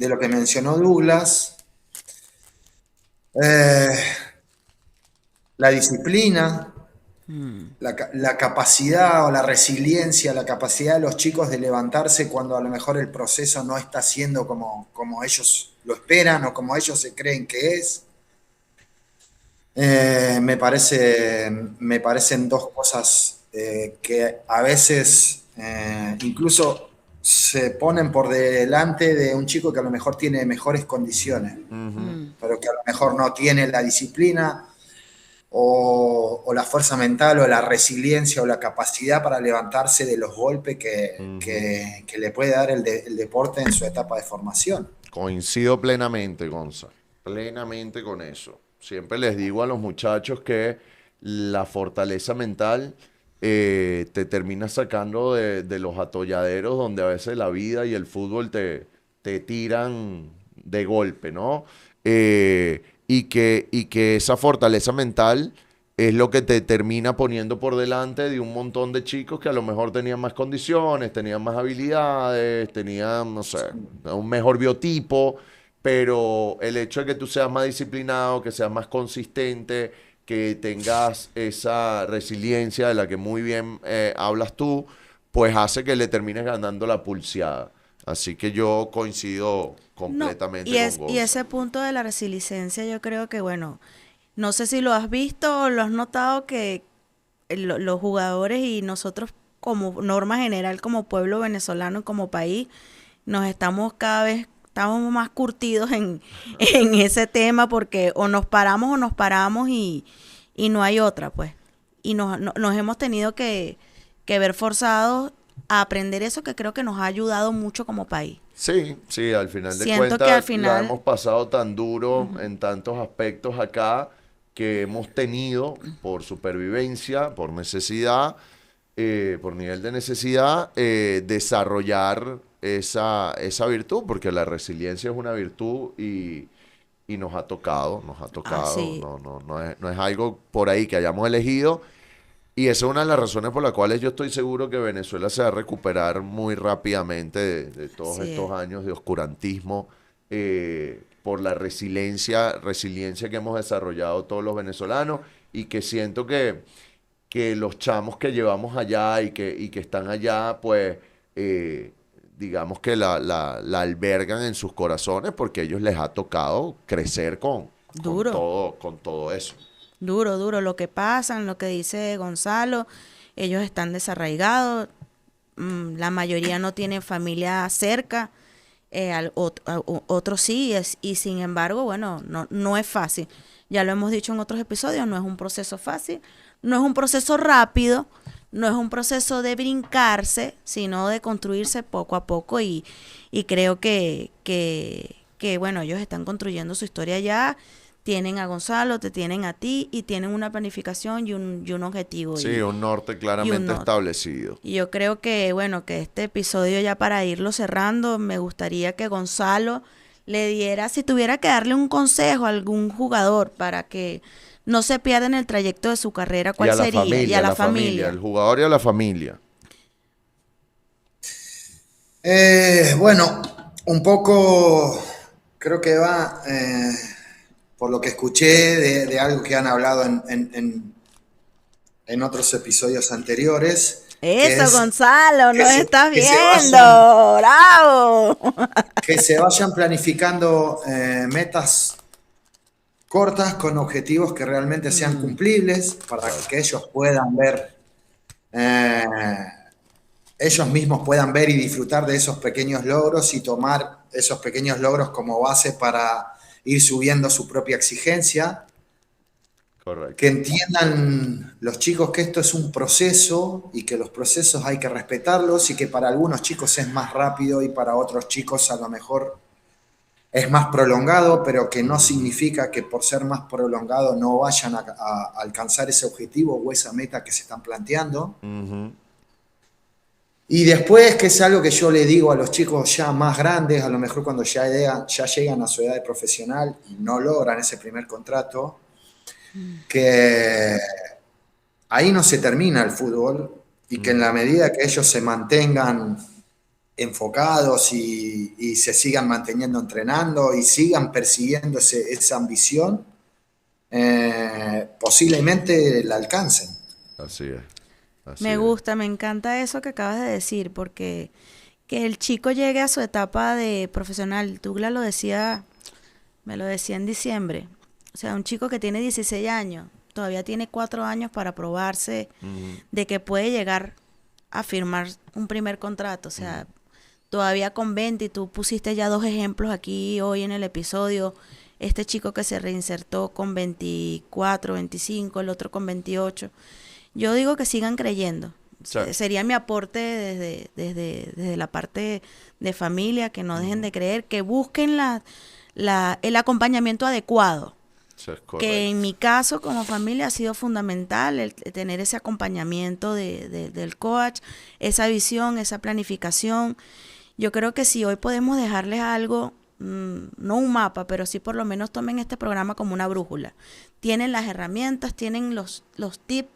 lo que mencionó Douglas, la disciplina, la capacidad o la resiliencia, la capacidad de los chicos de levantarse cuando a lo mejor el proceso no está siendo como ellos lo esperan o como ellos se creen que es. Me parecen 2 cosas que a veces incluso se ponen por delante de un chico que a lo mejor tiene mejores condiciones, pero que a lo mejor no tiene la disciplina o la fuerza mental o la resiliencia o la capacidad para levantarse de los golpes que le puede dar el deporte en su etapa de formación. Coincido plenamente, Gonza, plenamente con eso. Siempre les digo a los muchachos que la fortaleza mental te termina sacando de los atolladeros donde a veces la vida y el fútbol te tiran de golpe, ¿no? Y que esa fortaleza mental es lo que te termina poniendo por delante de un montón de chicos que a lo mejor tenían más condiciones, tenían más habilidades, tenían, no sé, un mejor biotipo, pero el hecho de que tú seas más disciplinado, que seas más consistente, que tengas esa resiliencia de la que muy bien hablas tú, pues hace que le termines ganando la pulseada. Así que yo coincido completamente No, con y Gonza. ese punto de la resiliencia yo creo que, bueno, no sé si lo has visto o lo has notado que los jugadores y nosotros como norma general, como pueblo venezolano, como país, estamos más curtidos en ese tema porque o nos paramos y no hay otra, pues. Y nos hemos tenido que ver forzados a aprender eso que creo que nos ha ayudado mucho como país. Sí, sí, al final de Siento cuentas que al final- la hemos pasado tan duro en tantos aspectos acá que hemos tenido por supervivencia, por necesidad, por nivel de necesidad, desarrollar esa virtud, porque la resiliencia es una virtud y nos ha tocado, sí. no es algo por ahí que hayamos elegido. Y esa es una de las razones por las cuales yo estoy seguro que Venezuela se va a recuperar muy rápidamente de todos Sí. estos años de oscurantismo, por la resiliencia que hemos desarrollado todos los venezolanos y que siento que los chamos que llevamos allá y que están allá, pues digamos que la albergan en sus corazones porque a ellos les ha tocado crecer Duro. con todo eso. Duro, duro lo que pasan, lo que dice Gonzalo. Ellos están desarraigados, la mayoría no tienen familia cerca, otros sí, y sin embargo, bueno, no es fácil. Ya lo hemos dicho en otros episodios, no es un proceso fácil, no es un proceso rápido, no es un proceso de brincarse, sino de construirse poco a poco y creo que, bueno, ellos están construyendo su historia ya, tienen a Gonzalo, te tienen a ti y tienen una planificación y un objetivo. Sí, un norte claramente establecido. Y yo creo que, bueno, que este episodio ya para irlo cerrando, me gustaría que Gonzalo le diera, si tuviera que darle un consejo a algún jugador para que no se pierda en el trayecto de su carrera, ¿cuál sería? Y a la familia, el jugador y a la familia. Bueno, un poco creo que va, por lo que escuché de algo que han hablado en otros episodios anteriores. Eso, Gonzalo, nos estás viendo, bravo. Que se vayan planificando metas cortas con objetivos que realmente sean cumplibles para que ellos puedan ver, ellos mismos puedan ver y disfrutar de esos pequeños logros y tomar esos pequeños logros como base para ir subiendo su propia exigencia. Correcto. Que entiendan los chicos que esto es un proceso y que los procesos hay que respetarlos y que para algunos chicos es más rápido y para otros chicos a lo mejor es más prolongado, pero que no significa que por ser más prolongado no vayan a alcanzar ese objetivo o esa meta que se están planteando. Uh-huh. Y después, que es algo que yo le digo a los chicos ya más grandes, a lo mejor cuando ya llegan a su edad de profesional y no logran ese primer contrato, que ahí no se termina el fútbol y que en la medida que ellos se mantengan enfocados y se sigan manteniendo entrenando y sigan persiguiendo esa ambición, posiblemente la alcancen. Así es. Me gusta, me encanta eso que acabas de decir, porque que el chico llegue a su etapa de profesional, Douglas me lo decía en diciembre, o sea, un chico que tiene 16 años, todavía tiene 4 años para probarse de que puede llegar a firmar un primer contrato, o sea, todavía con 20, y tú pusiste ya 2 ejemplos aquí hoy en el episodio, este chico que se reinsertó con 24, 25, el otro con 28, yo digo que sigan creyendo. Sí. Sería mi aporte desde la parte de familia, que no dejen de creer, que busquen el acompañamiento adecuado. Sí, que en mi caso como familia ha sido fundamental el tener ese acompañamiento del coach, esa visión, esa planificación. Yo creo que si hoy podemos dejarles algo, no un mapa, pero sí por lo menos tomen este programa como una brújula. Tienen las herramientas, tienen los tips,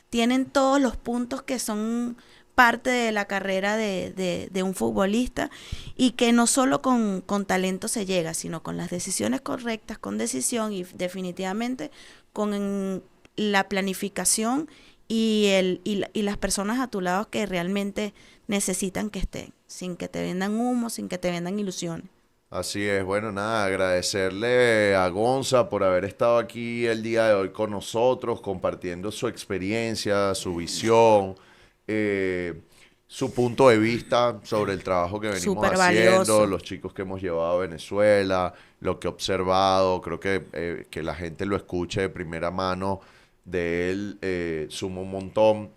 tienen todos los puntos que son parte de la carrera de un futbolista, y que no solo con talento se llega, sino con las decisiones correctas, con decisión y definitivamente con la planificación y las personas a tu lado que realmente necesitan que estén, sin que te vendan humo, sin que te vendan ilusiones. Así es, bueno, nada, agradecerle a Gonza por haber estado aquí el día de hoy con nosotros, compartiendo su experiencia, su visión, su punto de vista sobre el trabajo que venimos Súper haciendo, valioso. los chicos que hemos llevado a Venezuela, lo que he observado, creo que la gente lo escuche de primera mano de él, suma un montón.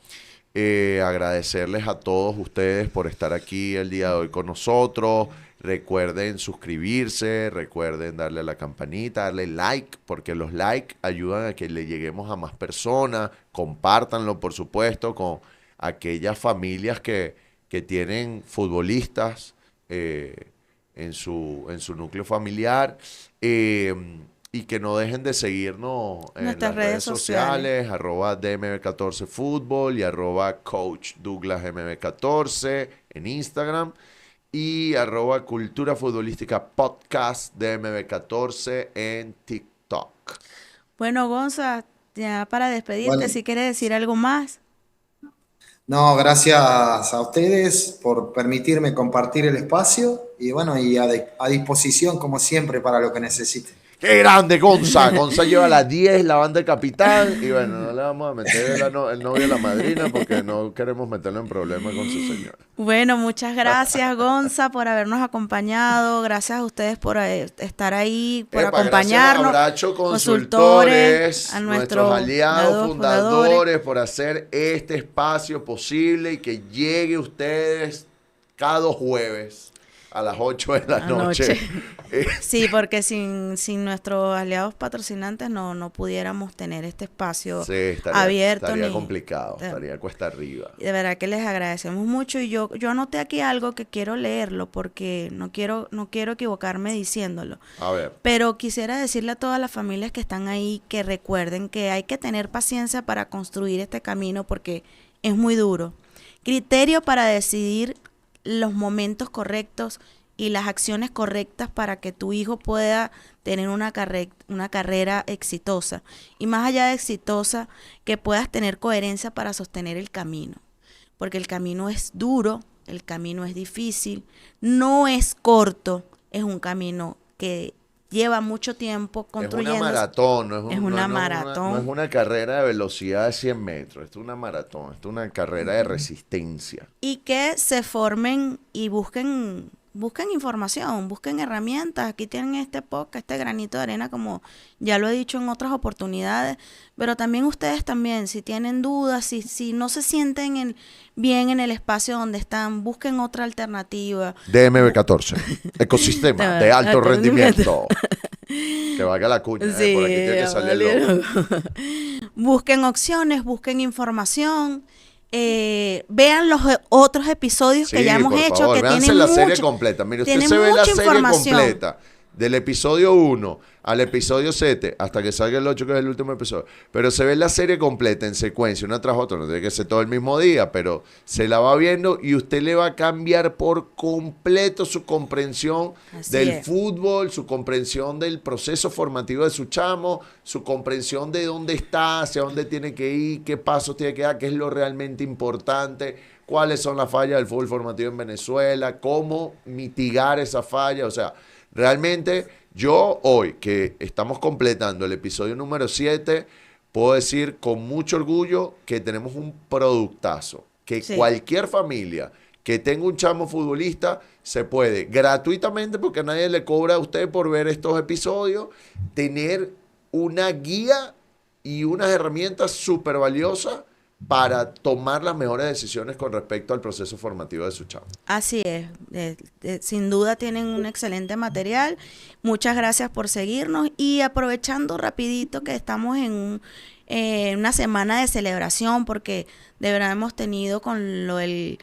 Agradecerles a todos ustedes por estar aquí el día de hoy con nosotros. Recuerden suscribirse, recuerden darle a la campanita, darle like, porque los likes ayudan a que le lleguemos a más personas. Compártanlo, por supuesto, con aquellas familias que tienen futbolistas en su núcleo familiar, y que no dejen de seguirnos en Nuestras las redes redes sociales, @DMB14Fútbol y @Coach Douglas MB14 en Instagram, y @Cultura Futbolística Podcast DMB14 en TikTok. Bueno, Gonza, ya para despedirte, Bueno. si quieres decir algo más. No, gracias a ustedes por permitirme compartir el espacio y bueno, y a disposición como siempre para lo que necesiten. ¡Qué grande, Gonza! Gonza lleva a las 10 la banda de capitán. Y bueno, no le vamos a meter el novio a la madrina porque no queremos meterlo en problemas con su señora. Bueno, muchas gracias, Gonza, por habernos acompañado. Gracias a ustedes por estar ahí, por acompañarnos. Gracias a Abracho Consultores, a nuestros aliados, fundadores, por hacer este espacio posible y que llegue a ustedes cada 2 jueves a las 8 de la noche. Sí, porque sin nuestros aliados patrocinantes no pudiéramos tener este espacio abierto. Estaría complicado, estaría cuesta arriba. De verdad que les agradecemos mucho y yo anoté aquí algo que quiero leerlo porque no quiero equivocarme diciéndolo. A ver. Pero quisiera decirle a todas las familias que están ahí que recuerden que hay que tener paciencia para construir este camino porque es muy duro. Criterio para decidir los momentos correctos y las acciones correctas para que tu hijo pueda tener una carrera exitosa. Y más allá de exitosa, que puedas tener coherencia para sostener el camino. Porque el camino es duro, el camino es difícil, no es corto, es un camino que lleva mucho tiempo construyendo. Es una maratón, no es una carrera de velocidad de 100 metros, es una maratón, es una carrera de resistencia. Y que se formen y busquen información, busquen herramientas. Aquí tienen este podcast, este granito de arena, como ya lo he dicho en otras oportunidades, pero también ustedes también, si tienen dudas, si no se sienten bien en el espacio donde están, busquen otra alternativa. DMB14, ecosistema de alto rendimiento. Que valga la cuña, sí, por aquí tiene que salir el logo. Busquen opciones, busquen información. Vean los otros episodios que ya hemos hecho, favor, que véanse tienen la serie completa. Mire, usted se ve la serie completa del episodio 1 al episodio 7 hasta que salga el 8, que es el último episodio, pero se ve la serie completa en secuencia, una tras otra. No tiene que ser todo el mismo día, pero se la va viendo y usted le va a cambiar por completo su comprensión del fútbol, su comprensión del proceso formativo de su chamo, su comprensión de dónde está, hacia dónde tiene que ir, qué pasos tiene que dar, qué es lo realmente importante, cuáles son las fallas del fútbol formativo en Venezuela, cómo mitigar esa falla. O sea, realmente yo hoy que estamos completando el episodio número 7, puedo decir con mucho orgullo que tenemos un productazo, que cualquier familia que tenga un chamo futbolista se puede gratuitamente, porque nadie le cobra a usted por ver estos episodios, tener una guía y unas herramientas súper valiosas para tomar las mejores decisiones con respecto al proceso formativo de su chamo. Así es, sin duda tienen un excelente material. Muchas gracias por seguirnos y aprovechando rapidito que estamos en una semana de celebración, porque de verdad hemos tenido con lo del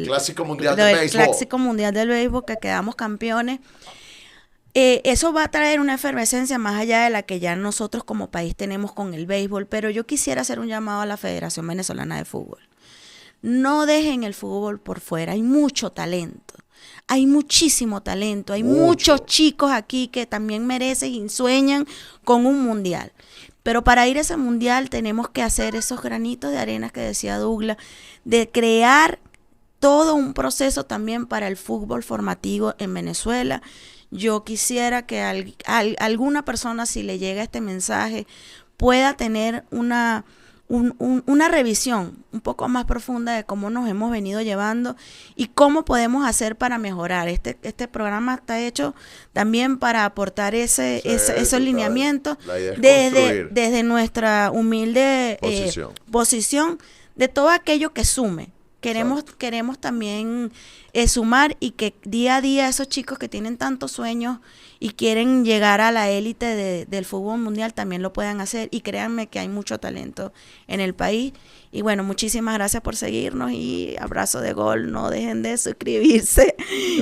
Clásico Mundial del Béisbol. Clásico Mundial del Béisbol, que quedamos campeones. Eso va a traer una efervescencia más allá de la que ya nosotros como país tenemos con el béisbol, pero yo quisiera hacer un llamado a la Federación Venezolana de Fútbol. No dejen el fútbol por fuera, hay mucho talento, hay muchísimo talento, hay muchos chicos aquí que también merecen y sueñan con un mundial. Pero para ir a ese mundial tenemos que hacer esos granitos de arena que decía Douglas, de crear todo un proceso también para el fútbol formativo en Venezuela. Yo quisiera que alguna persona, si le llega este mensaje, pueda tener una revisión un poco más profunda de cómo nos hemos venido llevando y cómo podemos hacer para mejorar. Este programa está hecho también para aportar esos lineamientos desde nuestra humilde posición de todo aquello que sume. Queremos también sumar y que día a día esos chicos que tienen tantos sueños y quieren llegar a la élite del fútbol mundial también lo puedan hacer, y créanme que hay mucho talento en el país. Y bueno, muchísimas gracias por seguirnos y abrazo de gol. No dejen de suscribirse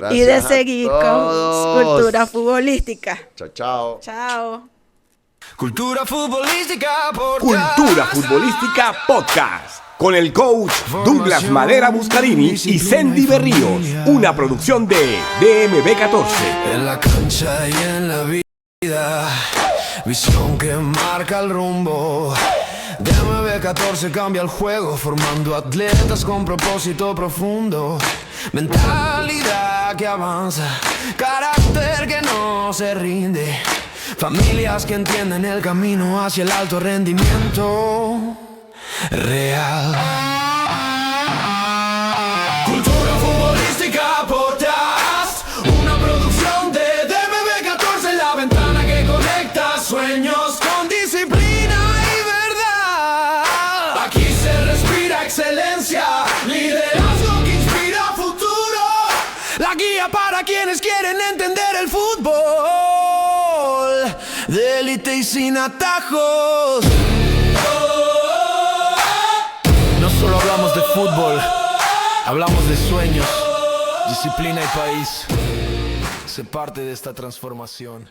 y de seguir con Cultura Futbolística. Chao. Chao. Cultura Futbolística Podcast. Cultura Futbolística Podcast. Con el coach Douglas Madera Buscarini y Sandy Berríos. Una producción de DMB14. En la cancha y en la vida, visión que marca el rumbo. DMB14 cambia el juego, formando atletas con propósito profundo. Mentalidad que avanza, carácter que no se rinde. Familias que entienden el camino hacia el alto rendimiento real. Cultura futbolística podcast, una producción de DMB14, la ventana que conecta sueños con disciplina y verdad. Aquí se respira excelencia, liderazgo que inspira futuro, la guía para quienes quieren entender el fútbol de élite y sin atajos. No solo hablamos de fútbol, hablamos de sueños, disciplina y país. Sé parte de esta transformación.